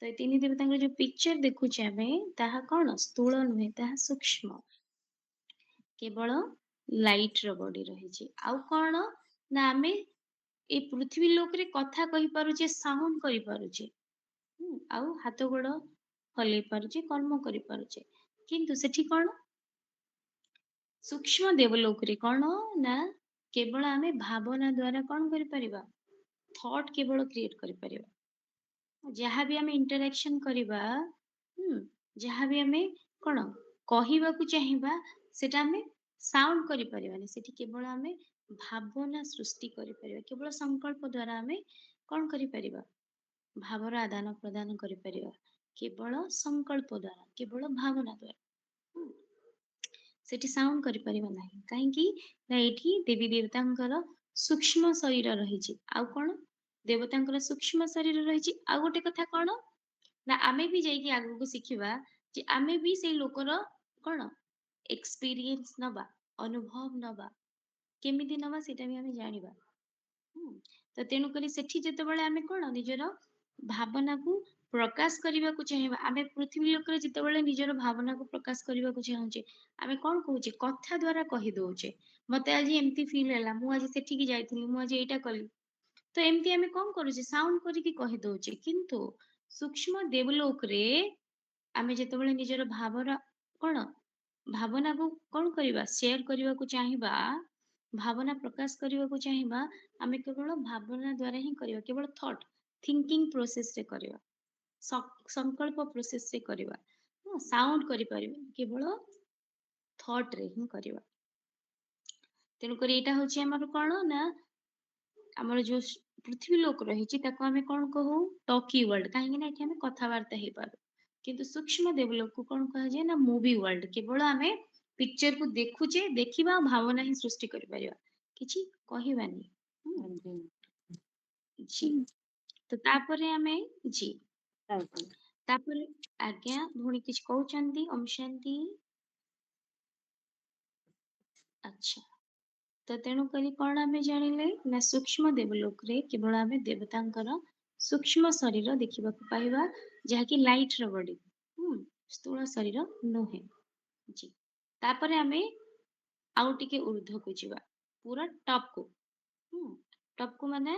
A: ତ ଏଇ ତିନି ଦେବତାଙ୍କର ଯୋଉ ପିକ୍ଚର ଦେଖୁଛେ ଆମେ, ତାହା କଣ ସ୍ଥୂଳ ନୁହେଁ, ତାହା ସୂକ୍ଷ୍ମ, କେବଳ ଲାଇଟ ର ବଡି ରହିଛି। ଆଉ କଣ ନା ଆମେ ଏଇ ପୃଥିବୀ ଲୋକରେ କଥା କହିପାରୁଛେ, ସାଉଣ୍ଡ କରିପାରୁଛେ, ଆଉ ହାତ ଗୋଡ ହଲେଇ ପାରୁଛେ, କର୍ମ କରିପାରୁଛେ, କିନ୍ତୁ ସେଠି କଣ ସୂକ୍ଷ୍ମ ଦେବଲୋକରେ କଣ ନା କେବଳ ଆମେ ଭାବନା ଦ୍ଵାରା କଣ କରିପାରିବା, ଥଟ୍ କେବଳ କ୍ରିଏଟ କରିପାରିବା। ଯାହାବି ଆମେ ଇଣ୍ଟରାକ୍ସନ କରିବା, ଯାହାବି ଆମେ କଣ କହିବାକୁ ଚାହିଁବା, ସେଟା ଆମେ ସାଉଣ୍ଡ କରିପାରିବାନି, ସେଠି କେବଳ ଆମେ ଭାବନା ସୃଷ୍ଟି କରିପାରିବା। କେବଳ ସଂକଳ୍ପ ଦ୍ଵାରା ଆମେ କଣ କରିପାରିବା, ଭାବର ଆଦାନ ପ୍ରଦାନ କରିପାରିବା, କେବଳ ସଂକଳ୍ପ ଦ୍ଵାରା, କେବଳ ଭାବନା ଦ୍ଵାରା। ସେଠି ସାଉଣ୍ଡ କରିପାରିବା ନାହିଁ, କାହିଁକି ନା ଏଇଠି ଦେବୀ ଦେବତାଙ୍କର ସୂକ୍ଷ୍ମ ଶରୀର ରହିଛି। ଆଉ କଣ, ଦେବତାଙ୍କର ସୂକ୍ଷ୍ମ ଶରୀର ରହିଛି। ଆଉ ଗୋଟେ କଥା କଣ ନା ଆମେ ବି ଯାଇକି ଆଗକୁ ଶିଖିବା ଯେ ଆମେ ବି ସେଇ ଲୋକର କଣ ଏକ୍ସପିରିଏନ୍ସ ନବା, ଅନୁଭବ ନବା, କେମିତି ନବା ସେଇଟା ବି ଆମେ ଜାଣିବା। ତ ତେଣୁକରି ସେଠି ଯେତେବେଳେ ଆମେ କଣ ନିଜର ଭାବନାକୁ ପ୍ରକାଶ କରିବାକୁ ଚାହିଁବା, ଆମେ ପୃଥିବୀ ଲୋକରେ ଯେତେବେଳେ ନିଜର ଭାବନାକୁ ପ୍ରକାଶ କରିବାକୁ ଚାହୁଁଛେ, ଆମେ କଣ କହୁଛେ, କଥା ଦ୍ଵାରା କହି ଦଉଛେ, ମତେ ଆଜି ଏମିତି ଫିଲ୍ ହେଲା, ମୁଁ ଆଜି ସେଠିକି ଯାଇଥିଲି, ମୁଁ ଆଜି ଏଇଟା କଲି। ତ ଏମିତି ଆମେ କଣ କରୁଛେ, ସାଉଣ୍ଡ କରିକି କହି ଦଉଛେ। କିନ୍ତୁ ସୂକ୍ଷ୍ମ ଦେବଲୋକରେ ଆମେ ଯେତେବେଳେ ନିଜର ଭାବର କଣ ଭାବନାକୁ କଣ କରିବା ସେୟାର କରିବାକୁ ଚାହିଁବା, ଭାବନା ପ୍ରକାଶ କରିବାକୁ ଚାହିଁବା, ଆମେ କେବଳ ଭାବନା ଦ୍ୱାରା ହିଁ କରିବା। କେବଳ ଥିଙ୍କିଂ ପ୍ରୋସେସରେ କରିବା। ସଂକଳ୍ପ ପ୍ରୋସେସରେ କରିବା। ସାଉଣ୍ଡ କରିପାରିବାନି, କେବଳ ଥଟରେ ହିଁ କରିବା। ତେଣୁକରି ଏଇଟା ହଉଛି ଆମର କଣ ନା ଆମର ଯୋଉ ପୃଥିବୀ ଲୋକ ରହିଛି ତାକୁ ଆମେ କଣ କହୁ ଟକି ୱାର୍ଲଡ, କାହିଁକି ନା ଏଠି ଆମେ କଥାବାର୍ତ୍ତା ହେଇପାରୁ। କିନ୍ତୁ ସୂକ୍ଷ୍ମ ଦେବଲୋକକୁ କଣ କୁହାଯାଏ ନା ମୁଭି ୱାର୍ଲଡ। କେବଳ ଆମେ ପିକ୍ଚରକୁ ଦେଖୁଛେ, ଦେଖିବା ଆଉ ଭାବନା ହିଁ ସୃଷ୍ଟି କରିପାରିବା, କିଛି କହିବାନି। ଜି ତ ତାପରେ ଆମେ ଜି ତାପରେ ଆଜ୍ଞା ଭଉଣୀ କିଛି କହୁଛନ୍ତି? ଓମ୍ ଶାନ୍ତି। ଆଚ୍ଛା, ତ ତେଣୁକରି କଣ ଆମେ ଜାଣିଲେ ନା ସୂକ୍ଷ୍ମ ଦେବଲୋକରେ କେବଳ ଆମେ ଦେବତାଙ୍କର ସୂକ୍ଷ୍ମ ଶରୀର ଦେଖିବାକୁ ପାଇବା, ଯାହାକି ଲାଇଟର ବଡି, ସ୍ଥୂଳ ଶରୀର ନୁହେଁ। ଜି ତାପରେ ଆମେ ଆଉ ଟିକେ ଉର୍ଦ୍ଧ୍ୱକୁ ଯିବା, ପୁରା ଟପକୁ। ଟପକୁ ମାନେ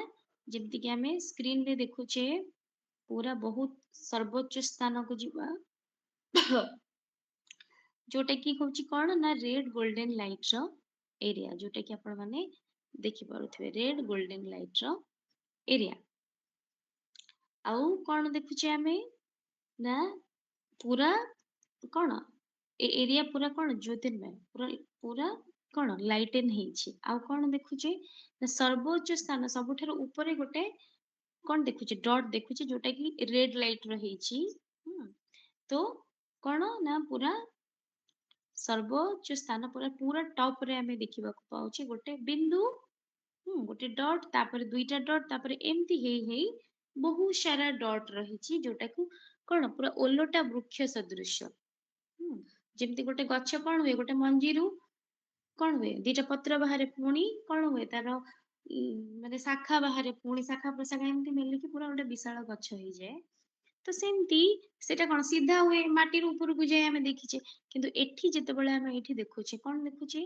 A: ଯେମିତିକି ଆମେ ସ୍କ୍ରିନରେ ଦେଖୁଛେ, ପୁରା ବହୁତ ସର୍ବୋଚ୍ଚ ସ୍ଥାନକୁ ଯିବା, ଯୋଉଟା କି ହଉଛି କଣ ନା ରେଡ ଗୋଲ୍ଡେନ ଲାଇଟର ଏରିଆ, ଯୋଉଟା କି ଆପଣ ମାନେ ଦେଖିପାରୁଥିବେ, ରେଡ ଗୋଲ୍ଡେନ ଲାଇଟର ଏରିଆ। ଆଉ କଣ ଦେଖୁଛେ ଆମେ ନା ପୁରା କଣ ଏ ଏରିଆ ପୁରା କଣ ଜ୍ୟୋତିର୍ମୟ, ପୁରା ପୁରା କଣ ଲାଇଟେନ ହେଇଛି। ଆଉ କଣ ଦେଖୁଛେ ନା ସର୍ବୋଚ୍ଚ ସ୍ଥାନ, ସବୁଠାରୁ ଉପରେ ଗୋଟେ କଣ ଦେଖୁଛେ ଡଟ୍ ଦେଖୁଛେ, ଯୋଉଟା କି ରେଡ ଲାଇଟର ହେଇଛି। ତ କଣ ନା ପୁରା ସର୍ବୋଚ୍ଚ ସ୍ଥାନ, ପୁରା ଟପରେ ଆମେ ଦେଖିବାକୁ ପାଉଛେ ଗୋଟେ ବିନ୍ଦୁ, ଗୋଟେ ଡଟ୍, ତାପରେ ଦୁଇଟା ଡଟ୍, ତାପରେ ଏମିତି ହେଇ ହେଇ ବହୁତ ସାରା ଡଟ୍ ରହିଛି, ଯୋଉଟାକୁ କଣ ପୁରା ଓଲଟା ବୃକ୍ଷ ସଦୃଶ୍ୟ। ଯେମିତି ଗୋଟେ ଗଛ କଣ ହୁଏ, ଗୋଟେ ମଞ୍ଜିରୁ କଣ ହୁଏ, ଦିଟା ପତ୍ର ବାହାରେ, ପୁଣି କଣ ହୁଏ ତାର ମାନେ ଶାଖା ବାହାରେ, ପୁଣି ଶାଖା ପ୍ରଶାଖା ଏମିତି ମିଳିକି ପୁରା ଗୋଟେ ବିଶାଳ ଗଛ ହେଇଯାଏ। ତ ସେମିତି ସେଟା କଣ ସିଧା ହୁଏ, ମାଟିରୁ ଉପରକୁ ଯାଇ ଆମେ ଦେଖିଛେ। କିନ୍ତୁ ଏଠି ଯେତେବେଳେ ଆମେ ଏଇଠି ଦେଖୁଛେ, କଣ ଦେଖୁଛେ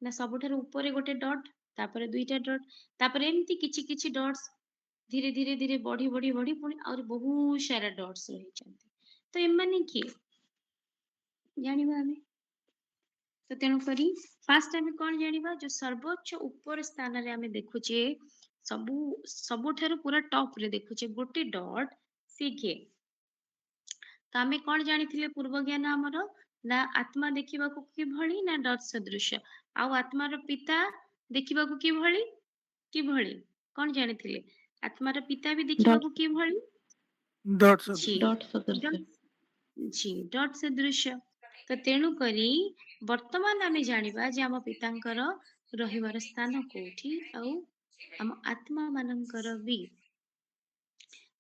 A: ନା ସବୁଠାରୁ ଉପରେ ଗୋଟେ ଡଟ୍, ତାପରେ ଦୁଇଟା ଡଟ୍, ତାପରେ ଏମିତି କିଛି କିଛି ଡଟ୍ସ ଧୀରେ ଧୀରେ ଧୀରେ ବଢି ବଢି ବଢି ପୁଣି ଆହୁରି ବହୁତ ସାରା ଡଟ୍ସ ରହିଛନ୍ତି। ତ ଏମାନେ କିଏ ଜାଣିବା ଆମେ। ତ ତେଣୁକରି ଫାଷ୍ଟ ଆମେ କଣ ଜାଣିବା, ଯୋଉ ସର୍ବୋଚ୍ଚ ଉପର ସ୍ଥାନରେ ଆମେ ଦେଖୁଛେ, ସବୁଠାରୁ ପୁରା ଟପ ରେ ଦେଖୁଛେ ଗୋଟେ ଡଟ୍, ସେ କିଏ? ତ ଆମେ କଣ ଜାଣିଥିଲେ ପୂର୍ବ ଜ୍ଞାନ ଆମର ନା ଆତ୍ମା ଦେଖିବାକୁ କିଭଳି ନା ଡଟ୍ ସଦୃଶ୍ୟ, ଆଉ ଆତ୍ମାର ପିତା ଦେଖିବାକୁ କିଭଳି କିଭଳି କଣ ଜାଣିଥିଲେ? ଆତ୍ମାର ପିତା ବି ଦେଖିବାକୁ କିଭଳି?
B: ଡଟ୍
A: ଜି
B: ସଦୃଶ।
A: ଡଟ୍ ସଦୃଶ୍ୟ। ତ ତେଣୁ କରି ବର୍ତ୍ତମାନ ଆମେ ଜାଣିବା ଯେ ଆମ ପିତାଙ୍କର ରହିବାର ସ୍ଥାନ କୋଉଠି, ଆଉ ଆମ ଆତ୍ମା ମାନଙ୍କର ବି।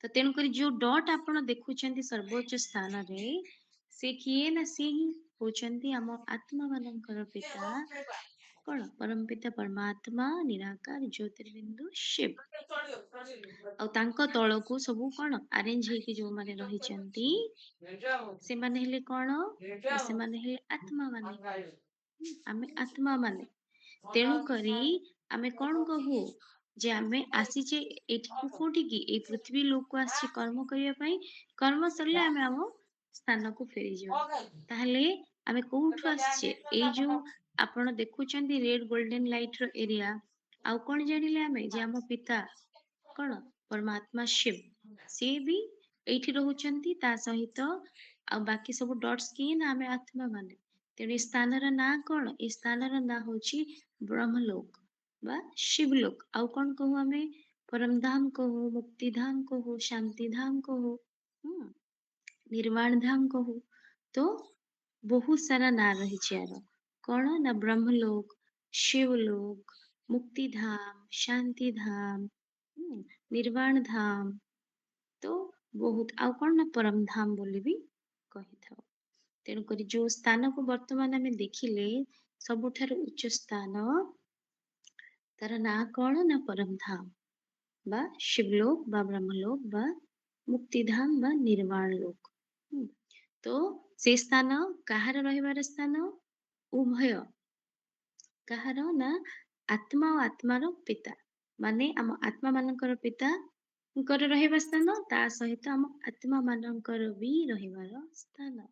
A: ତ ତେଣୁକରି ଯୋଉ ଡଟ୍ ଆପଣ ଦେଖୁଛନ୍ତି ସର୍ବୋଚ୍ଚ ସ୍ଥାନରେ, ସେ କିଏ ନା ସିଏ ହିଁ ହଉଛନ୍ତି ଆମ ଆତ୍ମା ମାନଙ୍କର ପିତା। କଣ ପରମପିତା ପରମାତ୍ମା ନିରାକାର ଜ୍ୟୋତିର୍ବିନ୍ଦୁ ଶିବ। ଆଉ ତାଙ୍କ ତଳକୁ ସବୁ କଣ ଆରେଞ୍ଜ ହେଇକି ଯୋଉମାନେ ରହିଛନ୍ତି, ସେମାନେ ହେଲେ କଣ ନା ସେମାନେ ହେଲେ ଆତ୍ମା ମାନେ। ଆମେ ଆତ୍ମା ମାନେ, ତେଣୁ କରି ଆମେ କଣ କହୁ ଯେ ଆମେ ଆସିଛେ ଏଠିକୁ, କୋଉଠିକି ଏଇ ପୃଥିବୀ ଲୋକକୁ ଆସିଛେ କର୍ମ କରିବା ପାଇଁ। କର୍ମ ସରିଲେ ଆମେ ଆମ ସ୍ଥାନକୁ ଫେରିଯିବା। ତାହେଲେ ଆମେ କୋଉଠୁ ଆସିଛେ? ଏଇ ଯୋଉ ଆପଣ ଦେଖୁଛନ୍ତି ରେଡ ଗୋଲ୍ଡେନ ଲାଇଟ ର ଏରିଆ। ଆଉ କଣ ଜାଣିଲେ ଆମେ ଯେ ଆମ ପିତା କଣ ପରମାତ୍ମା ଶିବ, ସିଏ ବି ଏଇଠି ରହୁଛନ୍ତି। ତା ସହିତ ଆଉ ବାକି ସବୁ ଡଟ୍ସ କିଏ ନା ଆମେ ଆତ୍ମା ମାନେ। ତେଣୁ ଏ ସ୍ଥାନର ନାଁ କଣ? ଏ ସ୍ଥାନର ନାଁ ହଉଛି ବ୍ରହ୍ମଲୋକ ବା ଶିବଲୋକ। ଆଉ କଣ କହୁ ଆମେ? ପରମଧାମ କହୁ, ମୁକ୍ତିଧାମ କହୁ, ଶାନ୍ତିଧାମ କହୁ, ନିର୍ବାଣ ଧାମ କହୁ। ତ ବହୁତ ସାରା ନାଁ ରହିଛି ଆର। କଣ ନା ବ୍ରହ୍ମଲୋକ, ଶିବଲୋକ, ମୁକ୍ତିଧାମ, ଶାନ୍ତିଧାମ, ନିର୍ବାଣ ଧାମ। ତ ବହୁତ, ଆଉ କଣ ନା ପରମଧାମ ବୋଲି ବି କହିଥାଉ। ତେଣୁକରି ଯୋଉ ସ୍ଥାନକୁ ବର୍ତ୍ତମାନ ଆମେ ଦେଖିଲେ ସବୁଠାରୁ ଉଚ୍ଚ ସ୍ଥାନ, ତାର ନାଁ କଣ ନା ପରମଧାମ ବା ଶିବଲୋକ ବା ବ୍ରହ୍ମଲୋକ ବା ମୁକ୍ତିଧାମ ବା ନିର୍ବାଣ ଲୋକ। ତ ସେ ସ୍ଥାନ କାହାର ରହିବାର ସ୍ଥାନ? ଉଭୟ। କାହାର ନା ଆତ୍ମା ଓ ଆତ୍ମାର ପିତା, ମାନେ ଆମ ଆତ୍ମା ମାନଙ୍କର ପିତା ଙ୍କର ରହିବା ସ୍ଥାନ, ତା ସହିତ ଆମ ଆତ୍ମା ମାନଙ୍କର ବି ରହିବାର ସ୍ଥାନ।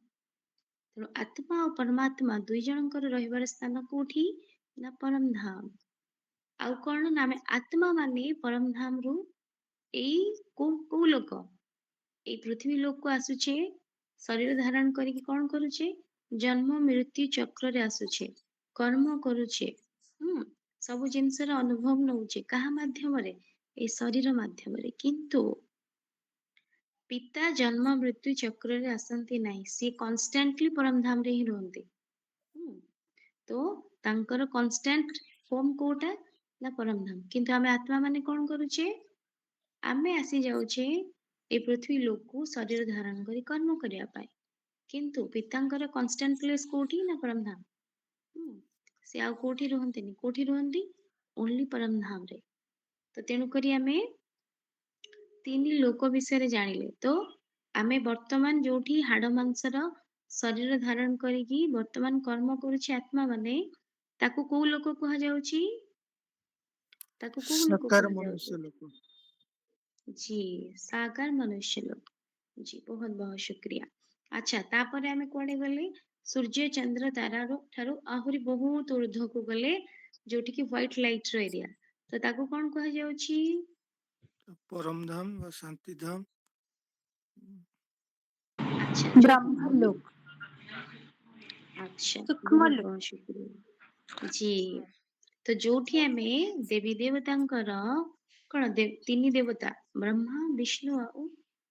A: ତେଣୁ ଆତ୍ମା ଆଉ ପରମାତ୍ମା ଦୁଇ ଜଣଙ୍କର ରହିବାର ସ୍ଥାନ କୋଉଠି ନା ପରମ ଧାମ। ଆଉ କଣ ନା ଆମେ ଆତ୍ମା ମାନେ ପରମ ଧାମରୁ ଏଇ କୋଉ ଲୋକ ଏଇ ପୃଥିବୀ ଲୋକକୁ ଆସୁଛେ, ଶରୀର ଧାରଣ କରିକି କଣ କରୁଛେ, ଜନ୍ମ ମୃତ୍ୟୁ ଚକ୍ରରେ ଆସୁଛେ, କର୍ମ କରୁଛେ, ସବୁ ଜିନିଷର ଅନୁଭବ ନଉଛେ କାହା ମାଧ୍ୟମରେ, ଏଇ ଶରୀର ମାଧ୍ୟମରେ। କିନ୍ତୁ ପିତା ଜନ୍ମ ମୃତ୍ୟୁ ଚକ୍ରରେ ଆସନ୍ତି ନାହିଁ, ସିଏ କନଷ୍ଟାଣ୍ଟଲି ପରମ ଧାମରେ ହିଁ ରୁହନ୍ତି। ତ ତାଙ୍କର କନଷ୍ଟାଣ୍ଟ ହୋମ କୋଉଟା ନା ପରମ ଧାମ। କିନ୍ତୁ ଆମେ ଆତ୍ମା ମାନେ କଣ କରୁଛେ, ଆମେ ଆସି ଯାଉଛେ ଏ ପୃଥିବୀ ଲୋକକୁ ଶରୀର ଧାରଣ କରି କର୍ମ କରିବା ପାଇଁ। କିନ୍ତୁ ପିତାଙ୍କର କନଷ୍ଟାଣ୍ଟ ପ୍ଲେସ୍ କୋଉଠି ନା ପରମ ଧାମ। ସେ ଆଉ କୋଉଠି ରୁହନ୍ତିନି। କୋଉଠି ରୁହନ୍ତି, ଓନ୍ଲି ପରମ ଧାମରେ। ତ ତେଣୁକରି ଆମେ ତିନି ଲୋକ ବିଷୟରେ ଜାଣିଲେ। ତ ଆମେ ବର୍ତ୍ତମାନ ଯୋଉଠି ହାଡ ମାଂସର ଶରୀର ଧାରଣ କରିକି ବର୍ତ୍ତମାନ କର୍ମ କରୁଛେ ଆତ୍ମା ମାନେ, ତାକୁ କୋଉ ଲୋକ କୁହାଯାଉଛି, ତାକୁ କୋଉ ଲୋକ
D: ସାକାର
A: କୁହାଯାଉଛି?
D: ମନୁଷ୍ୟ ଲୋକ।
A: जी, साकार मनुष्य लोग। जी, बहुत बहुत शुक्रिया। अच्छा, तापर आमे कुआडे गले, सूर्य चंद्र तारा ठारू आहुरी बहुत ऊर्ध्वକୁ गले, जोठी कि व्हाइट लाइट रो एरिया। तो ताको कोन कहा जाउची?
D: परम धाम व शांति धाम।
A: अच्छा, जो
C: ब्रह्मलोक,
A: अच्छा,
C: सूक्ष्म
A: बहुत
C: लोक।
A: बहुत शुक्रिया। जी, तो जोठी आमे देवी देवतांकर कଣ ତିନି ଦେବତା ବ୍ରହ୍ମା ବିଷ୍ଣୁ ଆଉ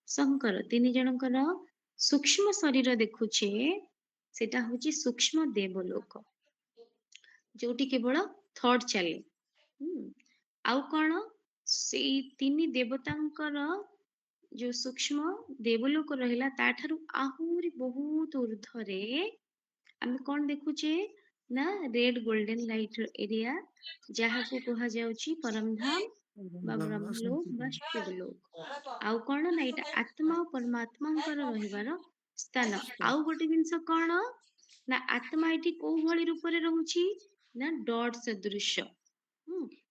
A: ଶଙ୍କର ତିନି ଜଣଙ୍କର ସୂକ୍ଷ୍ମ ଶରୀର ଦେଖୁଛେ, ସେଟା ହଉଛି ସୂକ୍ଷ୍ମ ଦେବଲୋକ, ଯୋଉଠି କେବଳ ଥଟ୍ ଚାଲେ। ଆଉ କଣ, ସେଇ ତିନି ଦେବତାଙ୍କର ଯୋଉ ସୂକ୍ଷ୍ମ ଦେବଲୋକ ରହିଲା, ତାଠାରୁ ଆହୁରି ବହୁତ ଉର୍ଦ୍ଧ୍ୱରେ ଆମେ କଣ ଦେଖୁଛେ ନା ରେଡ୍ ଗୋଲ୍ଡେନ ଲାଇଟ ଏରିଆ, ଯାହାକୁ କୁହାଯାଉଛି ପରମଧାମ ବା ବ୍ରହ୍ମଲୋକ ବା ଶିବଲୋକ। ଆଉ କଣ ନା ଏଇଟା ଆତ୍ମା ଆଉ ପରମାତ୍ମାଙ୍କର ରହିବାର ସ୍ଥାନ। ଆଉ ଗୋଟେ ଜିନିଷ କଣ ନା ଆତ୍ମା ଏଠି କୋଉ ଭଳି ରୂପରେ ରହୁଛି ନା ଡଟ୍ ସଦୃଶ୍ୟ।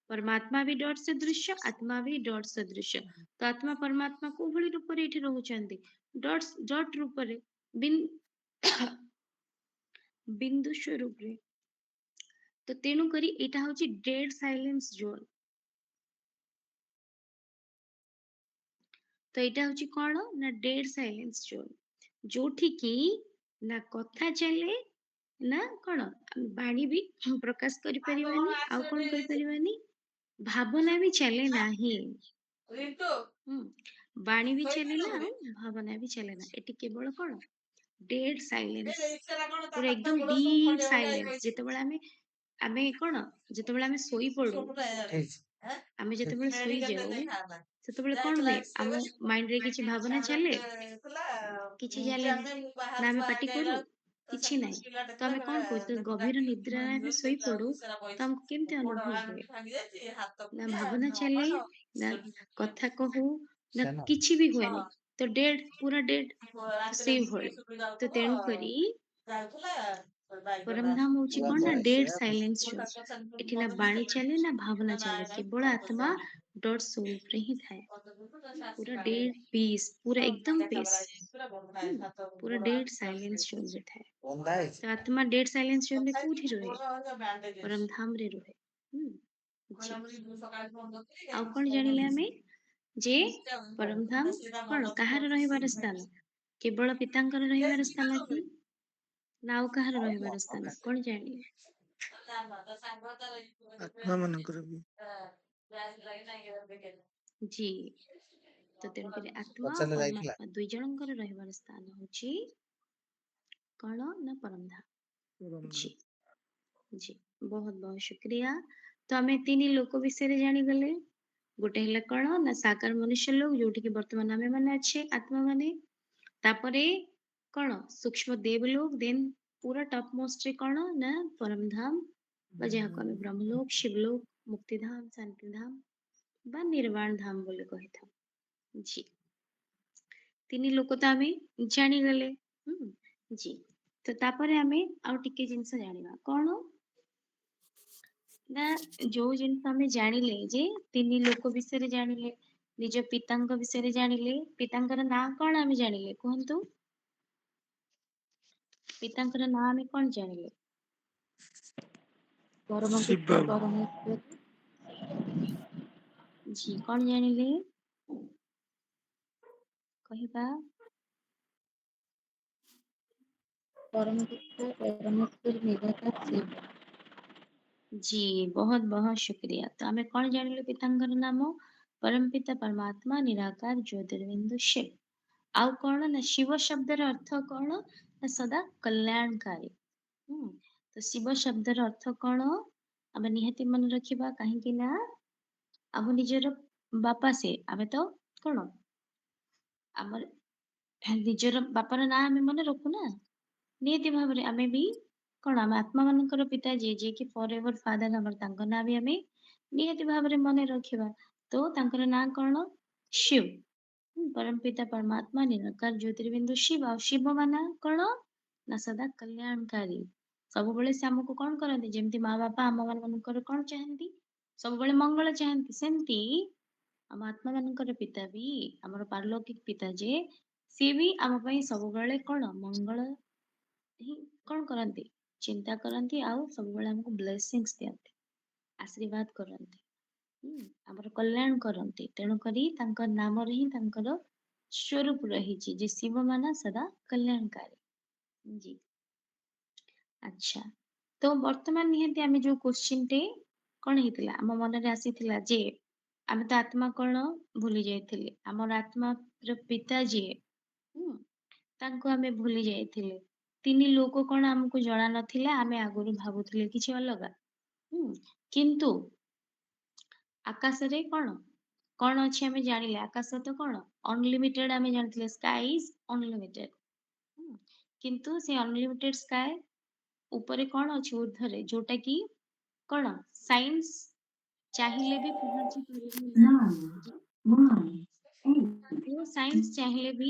A: परमात्मा भी डॉट सदृश, आत्मा भी डॉट सदृश। तो आत्मा परमात्मा को भली रूप रे एठी रहउचंदी डॉट डॉट रूप रे, बिंदु स्वरूप रे। तो तेणु करी एटा होची डेड साइलेंस जोन। तो एटा होची कोन ना डेड साइलेंस जोन, जोठी की ना कथा चले ना कोन बाणी भी प्रकाश करि परिबानी, आउ कोन करि परिबानी, भावना भी चले नाही। बाणी भी चलेना ଆଉ ଭାବନା ବି ଚଲେନା। ଏଠି କେବଳ କଣ ଡେଡ୍ ସାଇଲେନ୍ସ, ପୁରା एकदम ଡିପ୍ ସାଇଲେନ୍ସ। ଯେତେବେଳେ ଆମେ କଣ, ଯେତେବେଳେ ଆମେ ଶୋଇପଡୁ, ଆମେ ଯେତେବେଳେ ଶୋଇଯାଉ, ସେତେବେଳେ କଣ ହୁଏ, ଆମ ମାଇଣ୍ଡରେ କିଛି ଭାବନା ଚାଲେ, କିଛି ଚାଲେନି। ନା ଆମେ ପାଟି କରୁ, କିଛି ନାହିଁ। ତ ଆମେ କଣ କରୁ, ଯେତେବେଳେ ଗଭୀର ନିଦ୍ରାରେ ଆମେ ଶୋଇପଡୁ, ତ ଆମକୁ କେମିତି ଅନୁଭବ ହୁଏ ନା ଭାବନା ଚାଲେ, ନା କଥା କହୁ, ନା
B: ସେନା
A: କିଛି ବି ହୁଏନି। ତ ଡେଡ୍, ପୁରା ଡେଡ୍। ତ ସେଇଭଳି। ତ ତେଣୁ କରି ପରମଧାମ ହଉଛି
B: ପୁରା
A: କଣ ନା
B: ବୟସ
A: ଡେଡ୍
B: ସେୟା
A: ସାଇଲେନ୍ସ ଜୋନ୍। ଏଠି ନା ବାଣୀ ଚାଲେ ନା ଭାବନା ଚାଲେ, କେବଳ ଆତ୍ମା ଡଟ୍ ସୋଲ୍ ରେ ହିଁ ଥାଏ। पूरा डेड पीस, पूरा एकदम पीस। पूरा डेड साइलेंस जोन रे थाए।
B: ବନ୍ଧା ହେଇଛି।
A: तो आत्मा डेड साइलेंस जोन रे कोठी रहे, परम धाम रे रहे। जी, ଆଉ କଣ ଜାଣିଲେ ଆମେ ଯେ ପରମ ଧାମ କଣ କାହାର ରହିବାର ସ୍ଥାନ, କେବଳ ପିତାଙ୍କର ରହିବାର ସ୍ଥାନ କି ନା ଆଉ କାହାର ରହିବାର ସ୍ଥାନ, କଣ ଜାଣିଲେ?
D: ଆତ୍ମା ମାନଙ୍କର ବି।
A: जी, तो तेणुकरी आत्मा और
B: ପଚାରିଲେ ଯାଇଥିଲା
A: परमात्मा दुई ଜଣଙ୍କର ରହିବାର ସ୍ଥାନ ହଉଛି କଣ ନା ପରମ ଧାମ।
D: परम
A: जी,
D: धाम।
A: जी, बहुत बहुत शुक्रिया। तो ଆମେ ତିନି ଲୋକ ବିଷୟରେ ଜାଣିଗଲେ। ଗୋଟେ ହେଲା କଣ ନା ସାକାର ମନୁଷ୍ୟ ଲୋକ, ଯୋଉଠି କି ବର୍ତ୍ତମାନ ଆମେ ମାନେ ଅଛେ ଆତ୍ମା ମାନେ। ତାପରେ କଣ ସୂକ୍ଷ୍ମ ଦେବଲୋକ, ଦେନ୍ ପୁରା ଟପ୍ ମୋଷ୍ଟ ରେ କଣ ନା ପରମ ଧାମ ବା ଯାହାକୁ ଆମେ ବ୍ରହ୍ମଲୋକ, ଶିବଲୋକ, ମୁକ୍ତିଧାମ, ଶାନ୍ତିଧାମ ବା ନିର୍ବାଣ ଧାମ ବୋଲି କହିଥାଉ। ଜି, ତିନି ଲୋକ ତ ଆମେ ଜାଣିଗଲେ। ଜି, ତ ତାପରେ ଆମେ ଆଉ ଟିକେ ଜିନିଷ ଜାଣିବା। କଣ ନା ଯୋଉ ଜିନିଷ ଆମେ ଜାଣିଲେ ଯେ ତିନି ଲୋକ ବିଷୟରେ ଜାଣିଲେ, ନିଜ ପିତାଙ୍କ ବିଷୟରେ ଜାଣିଲେ, ପିତାଙ୍କର ନାଁ କଣ ଆମେ ଜାଣିଲେ କୁହନ୍ତୁ? ପିତାଙ୍କର ନାଁ ଆମେ କଣ ଜାଣିଲେ? ପରମ
D: ଶିବ
A: ପିତା ପରମେଶ୍ୱର। ଜି କଣ ଜାଣିଲେ? କହିବା परम पिता परमेश्वर निराकार शिव। जी बहुत बहुत शुक्रिया। तो आमे कौन जानिले पितांकर नाम? परम पिता परमात्मा निराकार ज्योतिर्बिंदु शिव। आउ कौन ना शिव शब्दर अर्थ कौन ना सदा कल्याणकारी। तो शिव शब्दर अर्थ कौन आमे निहाती मन रखिबा काहेकि ना आम निजर बापा से आमे तो कौन आमर निजर बापार ना आमे मन रखु ना निहाती भाବରେ आमे भी कौन आम आत्मा मानकर पिता जे कि फॉरएवर फादर हमर तांकर ना भी आमे निहाती भाବରେ मने रखिबा। तो तांकर ना कौन शिव। परम पिता परमात्मा निराकार ज्योतिर्बिंदु शिव। आ शिव माना कौन ना सदा कल्याणकारी। ସବୁବେଳେ ସେ ଆମକୁ କଣ କରନ୍ତି ଯେମିତି ମା ବାପା ଆମ ମାନଙ୍କର କଣ ଚାହାନ୍ତି ସବୁବେଳେ ମଙ୍ଗଳ ଚାହାନ୍ତି ସେମିତି ଆମ ଆତ୍ମା ମାନଙ୍କର ପିତା ବି ଆମର ପାରଲୌକିକ ପିତା ଯେ ସିଏ ବି ଆମ ପାଇଁ ସବୁବେଳେ କଣ ମଙ୍ଗଳ ହିଁ କଣ କରନ୍ତି ଚିନ୍ତା କରନ୍ତି ଆଉ ସବୁବେଳେ ଆମକୁ ବ୍ଲେସିଂସ୍ ଦିଅନ୍ତି ଆଶୀର୍ବାଦ କରନ୍ତି ଆମର କଲ୍ୟାଣ କରନ୍ତି ତେଣୁ କରି ତାଙ୍କ ନାମରେ ହିଁ ତାଙ୍କର ସ୍ୱରୂପ ରହିଛି ଯେ ଶିବ ମାନ ସଦା କଲ୍ୟାଣକାରୀ ଜି ଆଚ୍ଛା ତ ବର୍ତ୍ତମାନ ନିହାତି ଆମେ ଯୋଉ କ୍ୱେଶ୍ଚିନ୍ ଟେ କଣ ହେଇଥିଲା ଆମ ମନରେ ଆସିଥିଲା ଯେ ଆମେ ତ ଆତ୍ମା କଣ ଭୁଲି ଯାଇଥିଲେ ଆମର ଆତ୍ମାର ପିତା ଯିଏ ତାଙ୍କୁ ଆମେ ଭୁଲି ଯାଇଥିଲେ ତିନି ଲୋକ କଣ ଆମକୁ ଜଣା ନଥିଲା ଆମେ ଆଗରୁ ଭାବୁଥିଲେ କିଛି ଅଲଗା କିନ୍ତୁ ଆକାଶରେ କଣ କଣ ଅଛି ଆମେ ଜାଣିଲେ ଆକାଶ ତ କଣ ଅନଲିମିଟେଡ ଆମେ ଜାଣିଥିଲେ ସ୍କାଇ ଇଜ ଅନଲିମିଟେଡ କିନ୍ତୁ ସେ ଅନଲିମିଟେଡ ସ୍କାଏ ଉପରେ କଣ ଅଛି ଉର୍ଦ୍ଧ୍ୱରେ ଯୋଉଟା କି କଣ ସାଇନ୍ସ ଚାହିଁଲେ ବି ପହଞ୍ଚି ପାରିବ ନାହିଁ ସାଇନ୍ସ ଚାହିଁଲେ ବି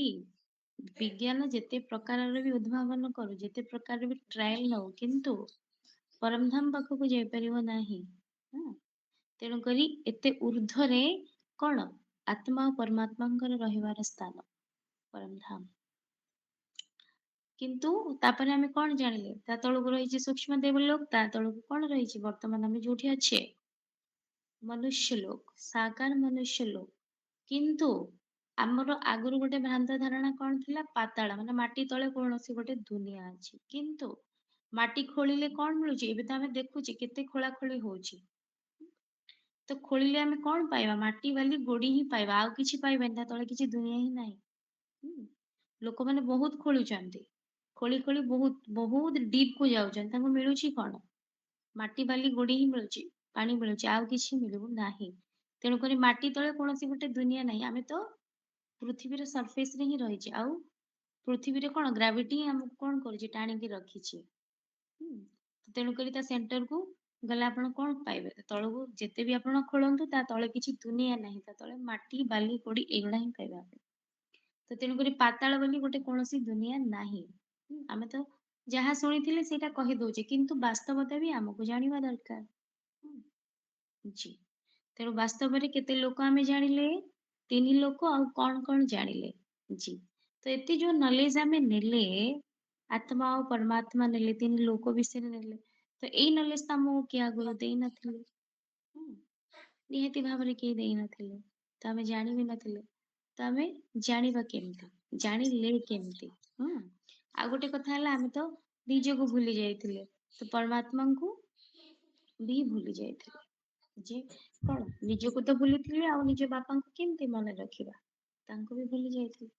A: ବିଜ୍ଞାନ ଯେତେ ପ୍ରକାରର ବି ଉଦ୍ଭାବନ କରୁ ଯେତେ ପ୍ରକାର ବି ଟ୍ରାଏଲ ନଉ କିନ୍ତୁ ପରମଧାମ ପାଖକୁ ଯାଇପାରିବ ନାହିଁ ତେଣୁକରି ଏତେ ଉର୍ଦ୍ଧ୍ୱରେ କଣ ଆତ୍ମା ଆଉ ପରମାତ୍ମାଙ୍କର ରହିବାର ସ୍ଥାନ ପରମଧାମ କିନ୍ତୁ ତାପରେ ଆମେ କଣ ଜାଣିଲେ ତା ତଳକୁ ରହିଛି ସୂକ୍ଷ୍ମ ଦେବଲୋକ ତା ତଳକୁ କଣ ରହିଛି ବର୍ତ୍ତମାନ ଆମେ ଯୋଉଠି ଅଛେ ମନୁଷ୍ୟ ଲୋକ ସାକାର ମନୁଷ୍ୟ ଲୋକ କିନ୍ତୁ ଆମର ଆଗରୁ ଗୋଟେ ଭ୍ରାନ୍ତ ଧାରଣା କଣ ଥିଲା ପାତାଳ ମାନେ ମାଟି ତଳେ କୌଣସି ଗୋଟେ ଦୁନିଆ ଅଛି କିନ୍ତୁ ମାଟି ଖୋଳିଲେ କଣ ମିଳୁଛି ଏବେ ତ ଆମେ ଦେଖୁଛେ କେତେ ଖୋଳାଖୋଳି ହଉଛି ତ ଖୋଳିଲେ ଆମେ କଣ ପାଇବା ମାଟି ବାଲି ଗୋଡି ହିଁ ପାଇବା ଆଉ କିଛି ପାଇବାନି ତା ତଳେ କିଛି ଦୁନିଆ ହିଁ ନାହିଁ ଲୋକମାନେ ବହୁତ ଖୋଳୁଛନ୍ତି ଖୋଳି ଖୋଳି ବହୁତ ବହୁତ ଡିପ୍ କୁ ଯାଉଛନ୍ତି ତାଙ୍କୁ ମିଳୁଛି କଣ ମାଟି ବାଲି ଗୋଡି ହିଁ ମିଳୁଛି ପାଣି ମିଳୁଛି ଆଉ କିଛି ମିଳିବ ନାହିଁ ତେଣୁକରି ମାଟି ତଳେ କୌଣସି ଗୋଟେ ଦୁନିଆ ନାହିଁ ଆମେ ତ ପୃଥିବୀର ସରଫେସ ରେ ହିଁ ରହିଛି ଆଉ ପୃଥିବୀରେ କଣ ଗ୍ରାଭିଟି ହିଁ ଆମକୁ କଣ କରୁଛି ଟାଣିକି ରଖିଛି ତେଣୁକରି ତା ସେଣ୍ଟରକୁ ଗଲେ ଆପଣ କଣ ପାଇବେ ତଳକୁ ଯେତେ ବି ଆପଣ ଖୋଳନ୍ତୁ ତା ତଳେ କିଛି ଦୁନିଆ ନାହିଁ ତା ତଳେ ମାଟି ବାଲି ଗୋଡି ଏଗୁଡା ହିଁ ପାଇବା ଆପଣ ତ ତେଣୁକରି ପାତାଳ ବୋଲି ଗୋଟେ କୌଣସି ଦୁନିଆ ନାହିଁ ଆମେ ତ ଯାହା ଶୁଣିଥିଲେ ସେଇଟା କହିଦଉଛେ କିନ୍ତୁ ବାସ୍ତବତା ବି ଆମକୁ ଜାଣିବା ଦରକାର ଜି ତେଣୁ ବାସ୍ତବରେ କେତେ ଲୋକ ଆମେ ଜାଣିଲେ ତିନି ଲୋକ ଆଉ କଣ କଣ ଜାଣିଲେ ଜି ତ ଏତେ ଯୋଉ ନଲେଜ ଆମେ ନେଲେ ଆତ୍ମା ଆଉ ପରମାତ୍ମା ନେଲେ ତିନି ଲୋକ ବିଷୟରେ ନେଲେ ତ ଏଇ ନଲେଜ ତ ଆମକୁ କିଏ ଆଗରୁ ଦେଇନଥିଲେ ନିହାତି ଭାବରେ କେହି ଦେଇନଥିଲେ ତ ଆମେ ଜାଣିବି ନଥିଲେ ତ ଆମେ ଜାଣିବା କେମିତି ଜାଣିଲେ କେମିତି ଆଉ ଗୋଟେ କଥା ହେଲା ଆମେ ତ ନିଜକୁ ଭୁଲି ଯାଇଥିଲେ ତ ପରମାତ୍ମାଙ୍କୁ ବି ଭୁଲି ଯାଇଥିଲେ ଯେ କଣ ନିଜକୁ ତ ଭୁଲିଥିଲେ ଆଉ ନିଜ ବାପାଙ୍କୁ କେମିତି ମନେ ରଖିବା ତାଙ୍କୁ ବି ଭୁଲି ଯାଇଥିଲେ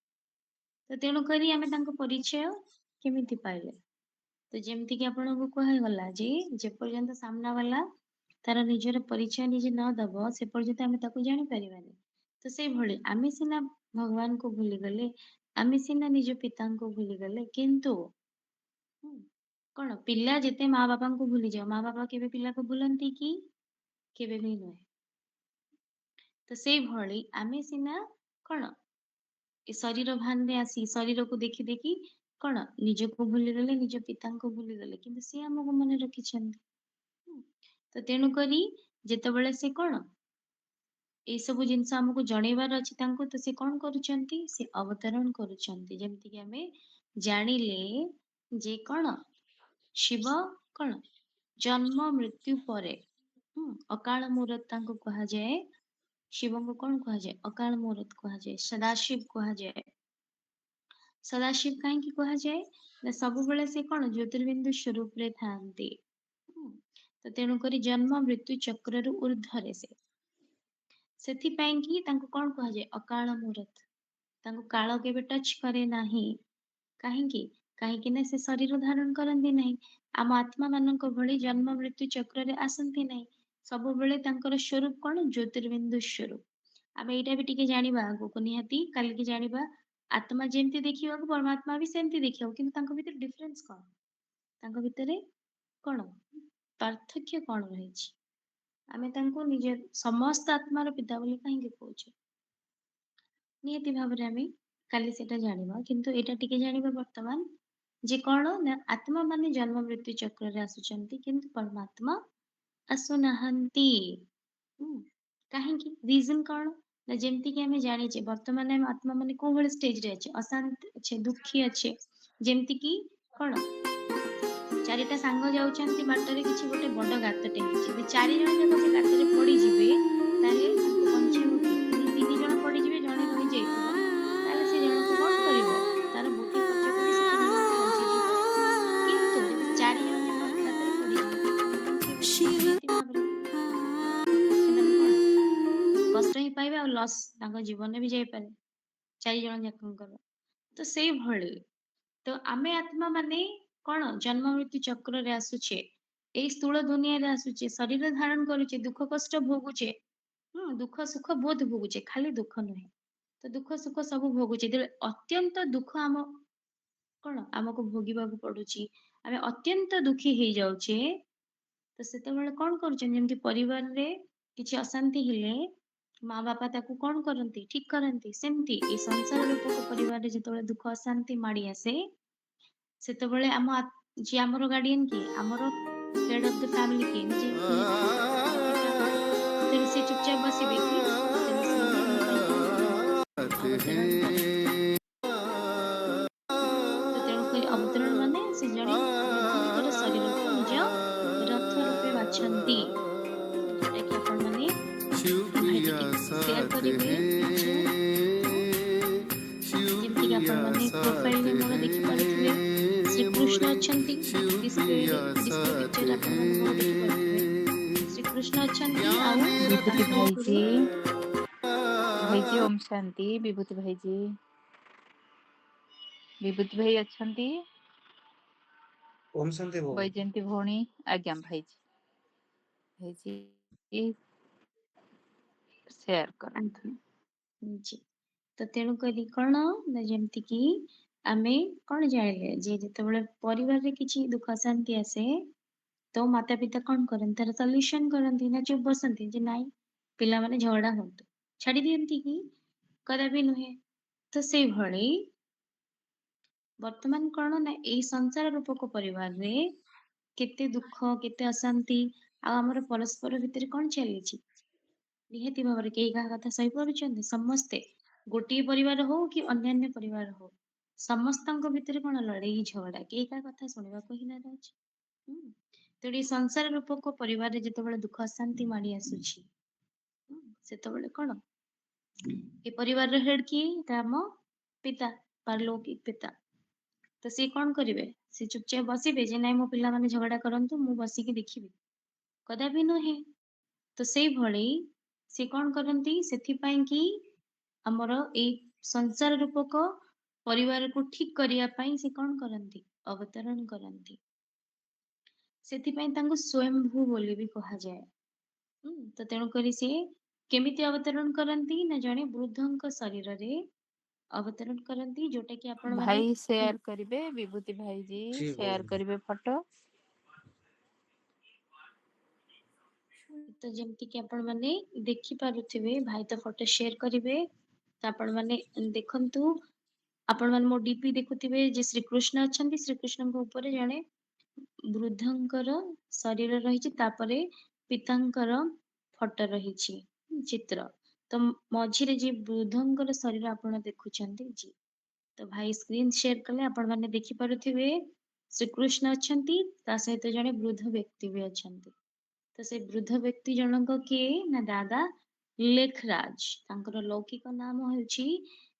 A: ତ ତେଣୁକରି ଆମେ ତାଙ୍କ ପରିଚୟ କେମିତି ପାଇଲେ ତ ଯେମିତି କି ଆପଣଙ୍କୁ କୁହାଗଲା ଯେ ଯେପର୍ଯ୍ୟନ୍ତ ସାମ୍ନା ବାଲା ତାର ନିଜର ପରିଚୟ ନିଜେ ନ ଦବ ସେ ପର୍ଯ୍ୟନ୍ତ ଆମେ ତାକୁ ଜାଣିପାରିବାନି ତ ସେଇଭଳି ଆମେ ସିନା ଭଗବାନଙ୍କୁ ଭୁଲିଗଲେ ଆମେ ସିନା ନିଜ ପିତାଙ୍କୁ ଭୁଲିଗଲେ କିନ୍ତୁ କଣ ପିଲା ଯେତେ ମା ବାପାଙ୍କୁ ଭୁଲିଯାଉ ମା ବାପା କେବେ ପିଲାକୁ ଭୁଲନ୍ତି କି କେବେ ବି ନୁହେଁ ତ ସେଇଭଳି ଆମେ ସିନା କଣ ଏ ଶରୀର ଭାନରେ ଆସି ଶରୀରକୁ ଦେଖି ଦେଖି କଣ ନିଜକୁ ଭୁଲିଗଲେ ନିଜ ପିତାଙ୍କୁ ଭୁଲିଗଲେ କିନ୍ତୁ ସିଏ ଆମକୁ ମନେ ରଖିଛନ୍ତି ତ ତେଣୁକରି ଯେତେବେଳେ ସେ କଣ ଏଇ ସବୁ ଜିନିଷ ଆମକୁ ଜଣେଇବାର ଅଛି ତାଙ୍କୁ ତ ସେ କଣ କରୁଛନ୍ତି ସେ ଅବତରଣ କରୁଛନ୍ତି ଯେମିତିକି ଆମେ ଜାଣିଲେ ଯେ କଣ ଶିବ କଣ ଜନ୍ମ ମୃତ୍ୟୁ ପରେ ଅକାଳ ମୂରତ ତାଙ୍କୁ କୁହାଯାଏ। ଶିବଙ୍କୁ କଣ କୁହାଯାଏ? ଅକାଳ ମୂରତ କୁହାଯାଏ, ସଦାଶିବ କୁହାଯାଏ। ସଦାଶିବ କାହିଁକି କୁହାଯାଏ? ନା ସବୁବେଳେ ସେ କଣ ଜ୍ୟୋତିର୍ବିନ୍ଦୁ ସ୍ୱରୂପରେ ଥାନ୍ତି। ତ ତେଣୁକରି ଜନ୍ମ ମୃତ୍ୟୁ ଚକ୍ରରୁ ଊର୍ଧ୍ୱରେ ସେ, ସେଥିପାଇଁ କି ତାଙ୍କୁ କଣ କୁହାଯାଏ? ଅକାଳ ମୂରତ। ତାଙ୍କୁ କାଳ କେବେ ଟଚ୍ କରେ ନାହିଁ। କାହିଁକି? କାହିଁକି ନା ସେ ଶରୀର ଧାରଣ କରନ୍ତି ନାହିଁ। ଆମ ଆତ୍ମା ମାନଙ୍କ ଭଳି ଜନ୍ମ ମୃତ୍ୟୁ ଚକ୍ରରେ ଆସନ୍ତି ନାହିଁ। ସବୁବେଳେ ତାଙ୍କର ସ୍ୱରୂପ କଣ? ଜ୍ୟୋତିର୍ବିନ୍ଦୁ ସ୍ୱରୂପ। ଆମେ ଏଇଟା ବି ଟିକେ ଜାଣିବା ଆଗକୁ, ନିହାତି କାଲିକି ଜାଣିବା। ଆତ୍ମା ଯେମିତି ଦେଖିବାକୁ ପରମାତ୍ମା ବି ସେମିତି ଦେଖିବାକୁ, କିନ୍ତୁ ତାଙ୍କ ଭିତରେ ଡିଫରେନ୍ସ କଣ? ତାଙ୍କ ଭିତରେ କଣ ପାର୍ଥକ୍ୟ କଣ ରହିଛି? ଆମେ ତାଙ୍କୁ ନିଜ ସମସ୍ତ ଆତ୍ମାର ପିତା ବୋଲି କାହିଁକି କହୁଛେ? ନିହାତି ଭାବରେ ଆମେ କାଲି ସେଟା ଜାଣିବା, କିନ୍ତୁ ଏଇଟା ଟିକେ ଜାଣିବା ବର୍ତ୍ତମାନ ଯେ କଣ ନା ଆତ୍ମା ମାନେ ଜନ୍ମ ମୃତ୍ୟୁ ଚକ୍ରରେ ଆସୁଛନ୍ତି, କିନ୍ତୁ ପରମାତ୍ମା ଆସୁନାହାନ୍ତି। କାହିଁକି? ରିଜନ କଣ? ନା ଯେମିତି କି ଆମେ ଜାଣିଛେ ବର୍ତ୍ତମାନ ଆମ ଆତ୍ମା ମାନେ କୋଉ ଭଳି ଷ୍ଟେଜରେ ଅଛି? ଅଶାନ୍ତି ଅଛି, ଦୁଃଖୀ ଅଛି। ଯେମିତି କି କଣ ଚାରିଟା ସାଙ୍ଗ ଯାଉଛନ୍ତି ବାଟରେ, କିଛି ଗୋଟେ ବଡ ଗାତଟେ ହେଇଛି, ଯଦି 4 ଜଣ ଯାକ ସେ ଗାତରେ ପଡିଯିବେ ତାହେଲେ ତାଙ୍କୁ ବଞ୍ଚେଇବ କିଏ? ଯଦି 3 ଜଣ ପଡିଯିବେ ଜଣେ ରହିଯାଇଥିବ, ତାହେଲେ ସେ ଜଣକୁ କଣ କରିବ? ତାର ବୁଦ୍ଧି ଖର୍ଚ୍ଚ କରି ସେ 3 ଜଣଙ୍କୁ ବଞ୍ଚେଇ ଦେଇ ପାରିବ। କିନ୍ତୁ ଯଦି 4 ଜଣ ଯାକ ଗାତରେ ପଡିଯିବେ କିଏ ତାଙ୍କୁ ବଞ୍ଚେଇବ କି? ନିହାତି ଭାବରେ ସେମାନେ କଣ କଷ୍ଟ ହିଁ ପାଇବେ, ଆଉ ଲସ୍ ତାଙ୍କ ଜୀବନରେ ବି ଯାଇପାରେ 4 ଜଣ ଯାକଙ୍କର। ତ ସେଇଭଳି ତ ଆମେ ଆତ୍ମା ମାନେ କଣ ଜନ୍ମ ମୃତ୍ୟୁ ଚକ୍ରରେ ଆସୁଛେ, ଏଇ ସ୍ଥୂଳ ଦୁନିଆରେ ଆସୁଛେ, ଶରୀର ଧାରଣ କରୁଛେ, ଦୁଃଖ କଷ୍ଟ ଭୋଗୁଛେ। ଦୁଃଖ ସୁଖ ବହୁତ ଭୋଗୁଛେ, ଖାଲି ଦୁଃଖ ନୁହେଁ। ତ ଦୁଃଖ ସୁଖ ସବୁ ଭୋଗୁଛେ, ଯେତେବେଳେ ଅତ୍ୟନ୍ତ ଦୁଃଖ କଣ ଆମକୁ ଭୋଗିବାକୁ ପଡୁଛି, ଆମେ ଅତ୍ୟନ୍ତ ଦୁଃଖୀ ହେଇଯାଉଛେ, ତ ସେତେବେଳେ କଣ କରୁଛନ୍ତି? ଯେମିତି ପରିବାରରେ କିଛି ଅଶାନ୍ତି ହେଲେ ମା ବାପା ତାକୁ କଣ କରନ୍ତି? ଠିକ କରନ୍ତି। ସେମିତି ଏଇ ସଂସାର ରୂପକ ପରିବାରରେ ଯେତେବେଳେ ଦୁଃଖ ଅଶାନ୍ତି ମାଡି ଆସେ, ସେତେବେଳେ ଯିଏ ଆମର ଗାର୍ଡିଆନ କିଏ? ଆମର ହେଡ୍ ଅଫ ଦ ଫ୍ୟାମିଲି କିଏ? ନିହାତି ଆମର ପିତା। ତେଣୁ ସେ ଚୁପଚାପ ବସିବେ କି? ତେଣୁ ସିଏ ବି ଆମ ପାଇଁ କଣ କରନ୍ତି? ଅବତରଣ କରନ୍ତି। ତ ତେଣୁକରି ଅବତରଣ ମାନେ ସେ ଜଣେ ବୃଦ୍ଧଙ୍କର ଶରୀରକୁ ନିଜ ରଥ ରୂପେ ବାଛନ୍ତି, ଯୋଉଟା କି ଆପଣ ମାନେ ଭାଇ ଟିକେ ସେୟାର କରିବେ ପିକ୍ଚର। ଯେମିତି କି ଆପଣ ମାନେ ପ୍ରୋଫାଇଲରେ ମୋର ଦେଖିପାରୁଥିବେ ଶ୍ରୀକୃଷ୍ଣ ଅଛନ୍ତି। ଡିସପ୍ଲେ ପିକ୍ଚର ଆପଣ ମାନେ ମୋର ଦେଖିପାରୁଥିବେ ଶ୍ରୀକୃଷ୍ଣ ଅଛନ୍ତି, ଆଉ
E: विभूति
A: ତାଙ୍କ
E: भाईजी,
A: ଉପରେ
E: भाईजी ओम शांति। विभूति भाईजी, विभूति भाई अच्छंती।
B: ओम शांति भौणी।
E: वैजयंती भौणी आज्ञा भाईजी, भाईजी शेयर कर।
A: ଜି ତ ତେଣୁ କରି କଣ ନା ଯେମିତି କି ଆମେ କଣ ଜାଣିଲେ ଯେ ଯେତେବେଳେ ପରିବାରରେ କିଛି ଦୁଃଖ ଶାନ୍ତି ଆସେ, ତ ମାତା ପିତା କଣ କରନ୍ତି? ତାର ସଲ୍ୟୁସନ କରନ୍ତି ନା ଚୁପ ବସନ୍ତି ଯେ ନାଇଁ ପିଲାମାନେ ଝଗଡା ହୁଅନ୍ତୁ, ଛାଡି ଦିଅନ୍ତି କି? କଦାପି ନୁହେଁ। ତ ସେଇଭଳି ବର୍ତ୍ତମାନ କଣ ନା ଏଇ ସଂସାର ରୂପକ ପରିବାରରେ କେତେ ଦୁଃଖ, କେତେ ଅଶାନ୍ତି, ଆଉ ଆମର ପରସ୍ପର ଭିତରେ କଣ ଚାଲିଛି? ନିହାତି ଭାବରେ କେହି କାହା କଥା ସହିପାରୁଛନ୍ତି? ସମସ୍ତେ ଗୋଟିଏ ପରିବାର ହଉ କି ଅନ୍ୟାନ୍ୟ ପରିବାର ହଉ, ସମସ୍ତଙ୍କ ଭିତରେ କଣ ଲଢେଇ ଝଗଡା, କେହି କାହା କଥା ଶୁଣିବାକୁ ହିଁ ନାରାଜ। ତେଣୁ ଏଇ ସଂସାର ରୂପକ ପରିବାରରେ ଯେତେବେଳେ ଦୁଃଖ ଅଶାନ୍ତି ମାଡି ଆସୁଛି, ସେତେବେଳେ କଣ ଏ ପରିବାରର ହେଡ କିଏ? ତା ଆମ ପିତା, ପାରଲୌକିକ ପିତା। ତ ସିଏ କଣ କରିବେ? ସେ ଚୁପଚାପ ବସିବେ ଯେ ନାଇଁ ମୋ ପିଲାମାନେ ଝଗଡା କରନ୍ତୁ, ମୁଁ ବସିକି ଦେଖିବି? କଦାପି ନୁହେଁ। ତ ସେଇଭଳି ସେ କଣ କରନ୍ତି? ସେଥିପାଇଁ କି ଆମର ଏଇ ସଂସାର ରୂପକ ପରିବାରକୁ ଠିକ କରିବା ପାଇଁ ସେ କଣ କରନ୍ତି? ଅବତରଣ କରନ୍ତି। ସେଥିପାଇଁ ତାଙ୍କୁ ସ୍ଵୟଂଭୂ ବୋଲି ବି କୁହାଯାଏ। ତ ତେଣୁକରି ସିଏ କେମିତି ଅବତରଣ କରନ୍ତି? ନା ଜଣେ ବୃଦ୍ଧଙ୍କ ଶରୀରରେ ଅବତରଣ କରନ୍ତି, ଯୋଉଟା କି ଆପଣ ମାନେ
E: भाई शेयर करिवे, विभूति भाईजी
B: जी
E: शेयर
B: भौणी।
E: करिवे फोटो।
A: ତ ଯେମିତି କି ଆପଣ ମାନେ ଦେଖିପାରୁଥିବେ, ଭାଇ ତ ଫଟୋ ସେୟାର କରିବେ। ତ ଆପଣ ମାନେ ଦେଖନ୍ତୁ, ଆପଣ ମାନେ ମୋ ଡିପି ଦେଖୁଥିବେ ଯେ ଶ୍ରୀକୃଷ୍ଣ ଅଛନ୍ତି, ଶ୍ରୀକୃଷ୍ଣଙ୍କ ଉପରେ ଜଣେ ବୃଦ୍ଧଙ୍କର ଶରୀର ରହିଛି, ତାପରେ ପିତାଙ୍କର ଫଟୋ ରହିଛି, ଚିତ୍ର। ତ ମଝିରେ ଯିଏ ବୃଦ୍ଧଙ୍କର ଶରୀର ଆପଣ ଦେଖୁଛନ୍ତି, ତ ଭାଇ ସ୍କ୍ରିନ ସେୟାର କଲେ ଆପଣ ମାନେ ଦେଖିପାରୁଥିବେ ଶ୍ରୀକୃଷ୍ଣ ଅଛନ୍ତି, ତା ସହିତ ଜଣେ ବୃଦ୍ଧ ବ୍ୟକ୍ତି ବି ଅଛନ୍ତି। ତ ସେ ବୃଦ୍ଧ ବ୍ୟକ୍ତି ଜଣକ କିଏ ନା ଦାଦା ଲେଖରାଜ। ତାଙ୍କର ଲୌକିକ ନାମ ହେଉଛି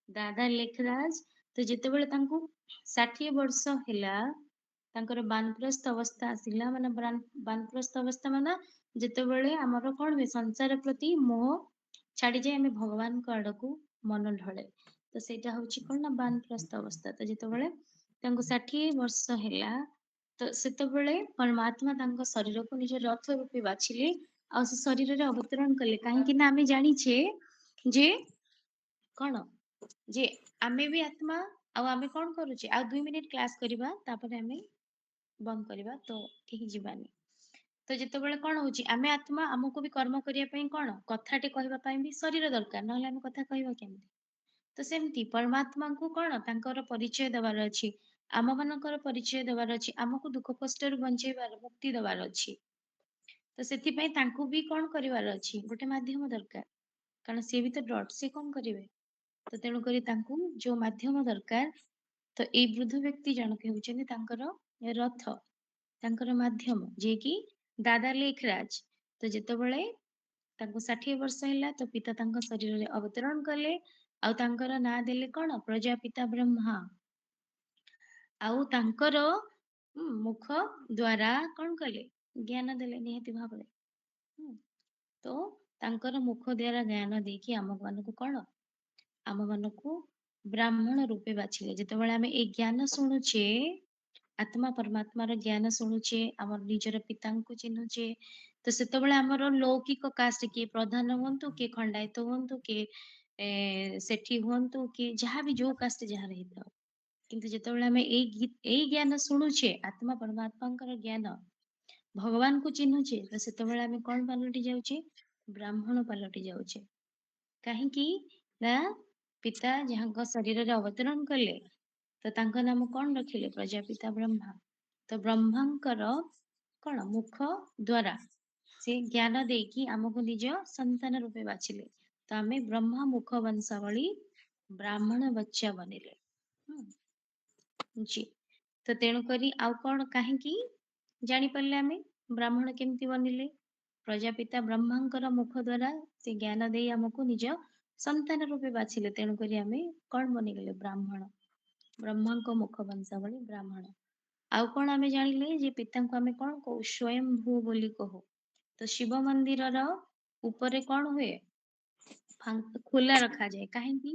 A: ଦାଦା ଲେଖରାଜ। ତ ଯେତେବେଳେ ତାଙ୍କୁ 60 ବର୍ଷ ହେଲା, ତାଙ୍କର ବାନପ୍ରସ୍ଥ ଅବସ୍ଥା ଆସିଲା। ମାନେ ବାନପ୍ରସ୍ଥ ଅବସ୍ଥା ମାନେ ଯେତେବେଳେ ଆମର କଣ ହୁଏ, ସଂସାର ପ୍ରତି ମୋହ ଛାଡିଯାଏ, ଆମେ ଭଗବାନଙ୍କ ଆଡକୁ ମନ ଢଳେ। ତ ସେଇଟା ହଉଛି କଣ ନା ବାନପ୍ରସ୍ଥ ଅବସ୍ଥା। ତ ଯେତେବେଳେ ତାଙ୍କୁ 60 ବର୍ଷ ହେଲା, ତ ସେତେବେଳେ ପରମାତ୍ମା ତାଙ୍କ ଶରୀରକୁ ନିଜ ରଥ ରୂପେ ବାଛିଲେ, ଆଉ ସେ ଶରୀରରେ ଅବତରଣ କଲେ। କାହିଁକି ନା ଆମେ ଜାଣିଛେ ଯେ କଣ, ଯେ ଆମେ ବି ଆତ୍ମା, ଆଉ ଆମେ କଣ କରୁଛେ, ଆଉ 2 ମିନିଟ କ୍ଲାସ କରିବା ତାପରେ ଆମେ ବନ୍ଦ କରିବା, ତ ଠିକ ଯିବାନି। ତ ଯେତେବେଳେ କଣ ହଉଛି, ଆମେ ଆତ୍ମା, ଆମକୁ ବି କର୍ମ କରିବା ପାଇଁ କଣ, କଥାଟେ କହିବା ପାଇଁ ବି ଶରୀର ଦରକାର, ନହେଲେ ଆମେ କଥା କହିବା କେମିତି। ତ ସେମିତି ପରମାତ୍ମାଙ୍କୁ କଣ ତାଙ୍କର ପରିଚୟ ଦେବାର ଅଛି, ଆମ ମାନଙ୍କର ପରିଚୟ ଦେବାର ଅଛି, ଆମକୁ ଦୁଃଖ କଷ୍ଟରୁ ବଞ୍ଚେଇବାର, ମୁକ୍ତି ଦେବାର ଅଛି। ତ ସେଥିପାଇଁ ତାଙ୍କୁ ବି କଣ କରିବାର ଅଛି, ଗୋଟେ ମାଧ୍ୟମ ଦରକାର, କାରଣ ସିଏ ବି ତ ଡଟ୍, ସିଏ କଣ କରିବେ। ତ ତେଣୁକରି ତାଙ୍କୁ ଯୋଉ ମାଧ୍ୟମ ଦରକାର, ତ ଏଇ ବୃଦ୍ଧ ବ୍ୟକ୍ତି ଜଣକ ହେଉଛନ୍ତି ତାଙ୍କର ରଥ, ତାଙ୍କର ମାଧ୍ୟମ, ଯିଏକି ଦାଦା ଲେଖରାଜ। ତ ଯେତେବେଳେ ତାଙ୍କୁ 60 ବର୍ଷ ହେଲା, ତ ପିତା ତାଙ୍କ ଶରୀରରେ ଅବତରଣ କଲେ, ଆଉ ତାଙ୍କର ନାଁ ଦେଲେ କଣ, ପ୍ରଜାପିତା ବ୍ରହ୍ମା। ଆଉ ତାଙ୍କର ମୁଖ ଦ୍ଵାରା କଣ କଲେ, ଜ୍ଞାନ ଦେଲେ ନିହାତି ଭାବରେ। ତ ତାଙ୍କର ମୁଖ ଦ୍ଵାରା ଜ୍ଞାନ ଦେଇକି ଆମ ମାନଙ୍କୁ କଣ, ଆମ ମାନଙ୍କୁ ବ୍ରାହ୍ମଣ ରୂପେ ବାଛିଲେ। ଯେତେବେଳେ ଆମେ ଏଇ ଜ୍ଞାନ ଶୁଣୁଛେ, ଆତ୍ମା ପରମାତ୍ମାର ଜ୍ଞାନ ଶୁଣୁଛେ, ଆମର ନିଜର ପିତାଙ୍କୁ ଚିହ୍ନୁଛେ, ତ ସେତେବେଳେ ଆମର ଲୌକିକ କାଷ୍ଟ, କିଏ ପ୍ରଧାନ ହୁଅନ୍ତୁ, କିଏ ଖଣ୍ଡାୟତ ହୁଅନ୍ତୁ, କିଏ ସେଠି ହୁଅନ୍ତୁ, କିଏ ଯାହା ବି ଯୋଉ କାଷ୍ଟ ଯାହାର ହେଇଥାଉ, କିନ୍ତୁ ଯେତେବେଳେ ଆମେ ଏଇ ଜ୍ଞାନ ଶୁଣୁଛେ, ଆତ୍ମା ପରମାତ୍ମାଙ୍କର ଜ୍ଞାନ, ଭଗବାନଙ୍କୁ ଚିହ୍ନୁଛେ, ତ ସେତେବେଳେ ଆମେ କଣ ପାଲଟି ଯାଉଛେ, ବ୍ରାହ୍ମଣ ପାଲଟି ଯାଉଛେ। କାହିଁକି ନା ପିତା ଯାହାଙ୍କ ଶରୀରରେ ଅବତରଣ କଲେ, ତ ତାଙ୍କ ନାମ କଣ ରଖିଲେ, ପ୍ରଜାପିତା ବ୍ରହ୍ମା। ତ ବ୍ରହ୍ମାଙ୍କର କଣ ମୁଖ ଦ୍ଵାରା ସେ ଜ୍ଞାନ ଦେଇକି ଆମକୁ ନିଜ ସନ୍ତାନ ରୂପେ ବାଛିଲେ। ତ ଆମେ ବ୍ରହ୍ମା ମୁଖ ବଂଶାବଳୀ ବ୍ରାହ୍ମଣ ବଚ୍ଚା ବନିଲେ। ଜି। ତ ତେଣୁକରି ଆଉ କଣ, କାହିଁକି ଜାଣିପାରିଲେ ଆମେ ବ୍ରାହ୍ମଣ କେମିତି ବନିଲେ, ପ୍ରଜାପିତା ବ୍ରହ୍ମାଙ୍କର ମୁଖ ଦ୍ଵାରା ସେ ଜ୍ଞାନ ଦେଇ ଆମକୁ ନିଜ ସନ୍ତାନ ରୂପେ ବାଛିଲେ, ତେଣୁକରି ଆମେ କଣ ବନିଗଲେ, ବ୍ରାହ୍ମଣ, ବ୍ରହ୍ମାଙ୍କ ମୁଖ ବଂଶାବଳୀ ବ୍ରାହ୍ମଣ। ଆଉ କଣ ଆମେ ଜାଣିଲେ, ଯେ ପିତାଙ୍କୁ ଆମେ କଣ କହୁ, ସ୍ଵୟଂଭୂ ବୋଲି କହୁ। ତ ଶିବ ମନ୍ଦିରର ଉପରେ କଣ ହୁଏ, ଖୋଲା ରଖାଯାଏ, କାହିଁକି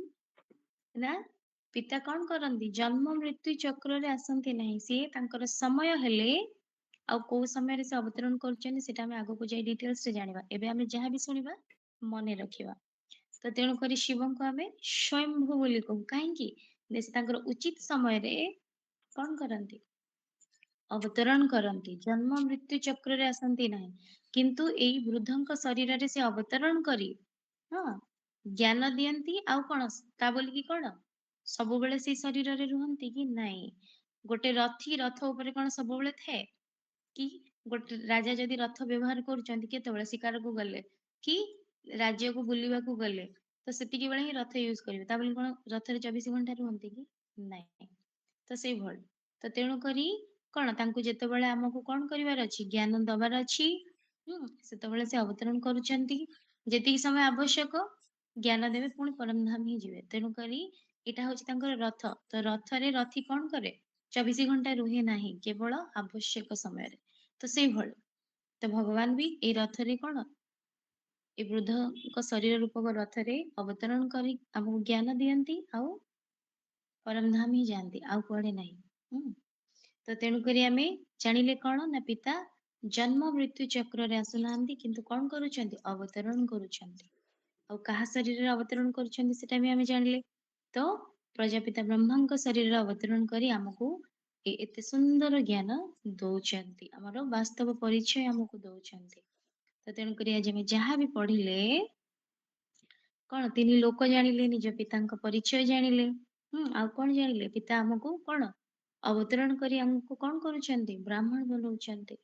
A: ନା ପିତା କଣ କରନ୍ତି, ଜନ୍ମ ମୃତ୍ୟୁ ଚକ୍ରରେ ଆସନ୍ତି ନାହିଁ, ସିଏ ତାଙ୍କର ସମୟ ହେଲେ, ଆଉ କୋଉ ସମୟରେ ସେ ଅବତରଣ କରୁଛନ୍ତି ସେଟା ଆମେ ଆଗକୁ ଯାଇ ଡିଟେଲ୍ସ ରେ ଜାଣିବା। ଏବେ ଆମେ ଯାହା ବି ଶୁଣିବା ମନେ ରଖିବା। ତ ତେଣୁକରି ଶିବଙ୍କୁ ଆମେ ସ୍ୱୟଂଭୂ ବୋଲି କହୁ, କାହିଁକି ନା ସେ ତାଙ୍କର ଉଚିତ ସମୟରେ କଣ କରନ୍ତି, ଅବତରଣ କରନ୍ତି, ଜନ୍ମ ମୃତ୍ୟୁ ଚକ୍ରରେ ଆସନ୍ତି ନାହିଁ। କିନ୍ତୁ ଏଇ ବୃଦ୍ଧଙ୍କ ଶରୀରରେ ସେ ଅବତରଣ କରି, ହଁ, ଜ୍ଞାନ ଦିଅନ୍ତି। ଆଉ କଣ, ତା ବୋଲିକି କଣ ସବୁବେଳେ ସେଇ ଶରୀରରେ ରୁହନ୍ତି କି ନାଇଁ। ଗୋଟେ ରଥ ଉପରେ କଣ ସବୁବେଳେ ଥାଏ କି, ଗୋଟେ ରାଜା ଯଦି ରଥ ବ୍ୟବହାର କରୁଛନ୍ତି, କେତେବେଳେ ଶିକାରକୁ ଗଲେ କି ରାଜ୍ୟକୁ ବୁଲିବାକୁ ଗଲେ, ତ ସେତିକି ବେଳେ ହିଁ ରଥ ୟୁଜ କରିବେ, ତା ବୋଲି କଣ ରଥରେ 24 ଘଣ୍ଟା ରୁହନ୍ତି କି, ନାଇଁ। ତ ସେଇଭଳି, ତ ତେଣୁ କରି କଣ, ତାଙ୍କୁ ଯେତେବେଳେ ଆମକୁ କଣ କରିବାର ଅଛି, ଜ୍ଞାନ ଦବାର ଅଛି, ସେତେବେଳେ ସେ ଅବତରଣ କରୁଛନ୍ତି, ଯେତିକି ସମୟ ଆବଶ୍ୟକ ଜ୍ଞାନ ଦେବେ, ପୁଣି ପରମଧାମ ହିଁ ଯିବେ। ତେଣୁକରି ଏଇଟା ହଉଛି ତାଙ୍କର ରଥ। ତ ରଥରେ ରଥୀ କଣ କରେ, 24 ଘଣ୍ଟା ରୁହେ ନାହିଁ, କେବଳ ଆବଶ୍ୟକ ସମୟରେ। ତ ସେଇଭଳି, ତ ଭଗବାନ ବି ଏଇ ରଥରେ କଣ, ଏ ବୃଦ୍ଧଙ୍କ ଶରୀର ରୂପକ ରଥରେ ଅବତରଣ କରି ଆମକୁ ଜ୍ଞାନ ଦିଅନ୍ତି, ଆଉ ପରମଧାମ ହିଁ ଯାଆନ୍ତି, ଆଉ କୁଆଡେ ନାହିଁ। ତ ତେଣୁକରି ଆମେ ଜାଣିଲେ କଣ ନା, ପିତା ଜନ୍ମ ମୃତ୍ୟୁ ଚକ୍ରରେ ଆସୁନାହାନ୍ତି, କିନ୍ତୁ କଣ କରୁଛନ୍ତି, ଅବତରଣ କରୁଛନ୍ତି। ଆଉ କାହା ଶରୀରରେ ଅବତରଣ କରୁଛନ୍ତି ସେଟା ବି ଆମେ ଜାଣିଲେ। ତ ପ୍ରଜାପିତା ବ୍ରହ୍ମାଙ୍କ ଶରୀରରେ ଅବତରଣ କରି ଆମକୁ ଏତେ ସୁନ୍ଦର ଜ୍ଞାନ ଦଉଛନ୍ତି, ଆମର ବାସ୍ତବ ପରିଚୟ ଆମକୁ ଦଉଛନ୍ତି। ତ ତେଣୁକରି ଆଜି ଆମେ ଯାହା ବି ପଢିଲେ, କଣ 3 ଲୋକ ଜାଣିଲେ, ନିଜ ପିତାଙ୍କ ପରିଚୟ ଜାଣିଲେ, ଆଉ କଣ ଜାଣିଲେ, ପିତା ଆମକୁ କଣ ଅବତରଣ କରି ଆମକୁ କଣ କରୁଛନ୍ତି, ବ୍ରାହ୍ମଣ ବନଉଛନ୍ତି।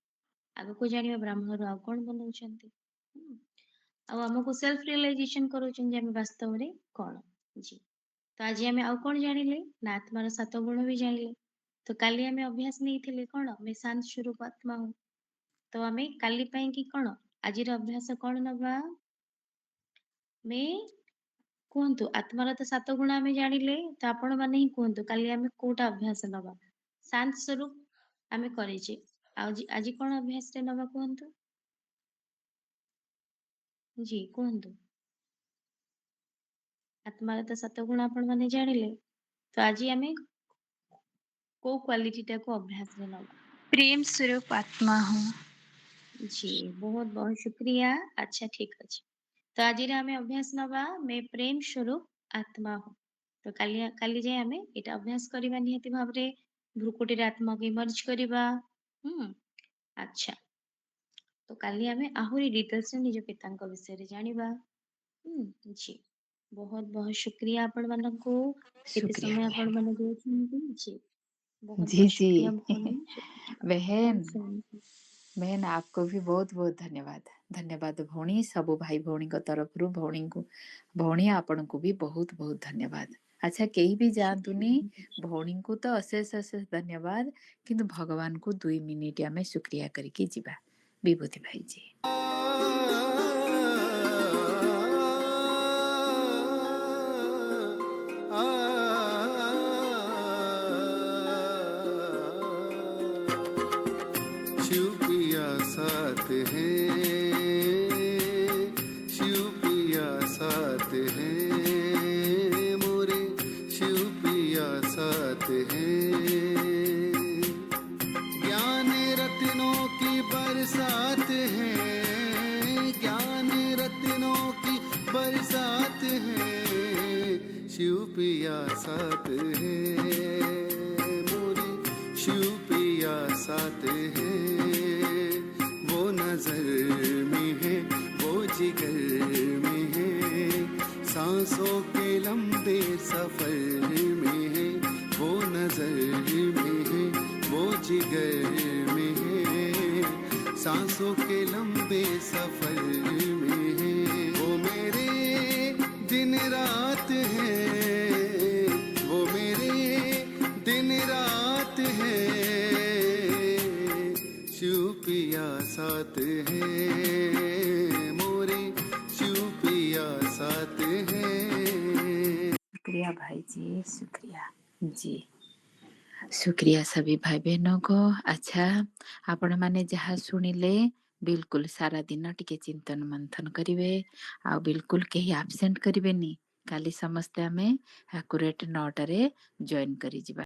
A: ଆଗକୁ ଜାଣିବା ବ୍ରାହ୍ମଣରୁ ଆଉ କଣ ବନଉଛନ୍ତି। ଆଉ ଆମକୁ ସେଲ୍ଫ ରିୟଲାଇଜେସନ କରୁଛନ୍ତି ଯେ ଆମେ ବାସ୍ତବରେ କଣ। ଜି। ତ ଆଜି ଆମେ ଆଉ କଣ ଜାଣିଲେ ନା, ଆତ୍ମାର 7 ଗୁଣ ବି ଜାଣିଲେ। तो काली आमे अभ्यास नहीं कौन मैं शांत स्वरूप आत्मा हूँ तो आमे काली पाई कि कौन आज अभ्यास कौन नवा मैं कहतु आत्मार तो 7 गुण आमे जानिले तो आपण माने ही कहतु काली आमे कोटा अभ्यास नवा शांत स्वरूप आमे करिचे आज कौन अभ्यास रे नवा कहतु जी कहतु आत्मार तो 7 गुण आपण माने जानिले तो आज आमे को क्वालिटी टा को अभ्यास रे नवा
C: प्रेम स्वरूप आत्मा हूँ।
A: जी बहुत बहुत शुक्रिया अच्छा ठीक अच्छे तो आज आमे अभ्यास नवा मैं प्रेम स्वरूप आत्मा हूँ तो काली काली जाए आमे एटा अभ्यास करबा निहाती भाबरे भ्रुकुटी रे आत्मा के मर्ज करबा अच्छा तो काली आमे आहुरी डिटेल्स रे निज पितांक विषय रे जानिबा जी बहुत बहुत शुक्रिया आपण मानको केते
E: शुक्रिया
A: समय
E: बहन।
A: आपण माने देउछन्ती जी बहुत
E: जी
A: बहुत
E: जी
A: शुक्रिया भौणी शुक्रिया
E: बहन
A: शांति।
E: बहन आपको भी बहुत बहुत धन्यवाद धन्यवाद भौणी सबु भाई भौणी को तरफ रु भौणी को भौणी आपण को भी बहुत बहुत धन्यवाद। अच्छा कहीं भी जातुनी भौणी को तो अशेष अशेष धन्यवाद किंतु भगवान को 2 मिनिट आम शुक्रिया करके जीवा विभूति भाई जी।
F: शिव पिया साथ है, शिव पिया साथ है, मोरे शिव पिया साथ है। ज्ञान रत्नों की बरसात है, ज्ञान रत्नों की बरसात है, शिव पिया साथ है, मोरे शिव पिया साथ है। वो नजर में है, वो जिगर में है, सांसों के लंबे सफर में है। वो नजर में है, वो जिगर में है, सांसों के लंबे सफर में है। वो मेरे दिन रात है, वो मेरे दिन रात है, शिव पिया साथ है, मोरे शिव पिया साथ है।
E: शुक्रिया भाई जी शुक्रिया जी शुक्रिया सभी भाई बहनों को। अच्छा आपण माने जहाँ शुणिले बिल्कुल सारा दिन टिके चिंतन मंथन करिवे आ बिल्कुल कहीं आब्सेंट करिवेनी। काली समस्ते आमे एक्यूरेट 9 टारे जॉइन करी जिबा।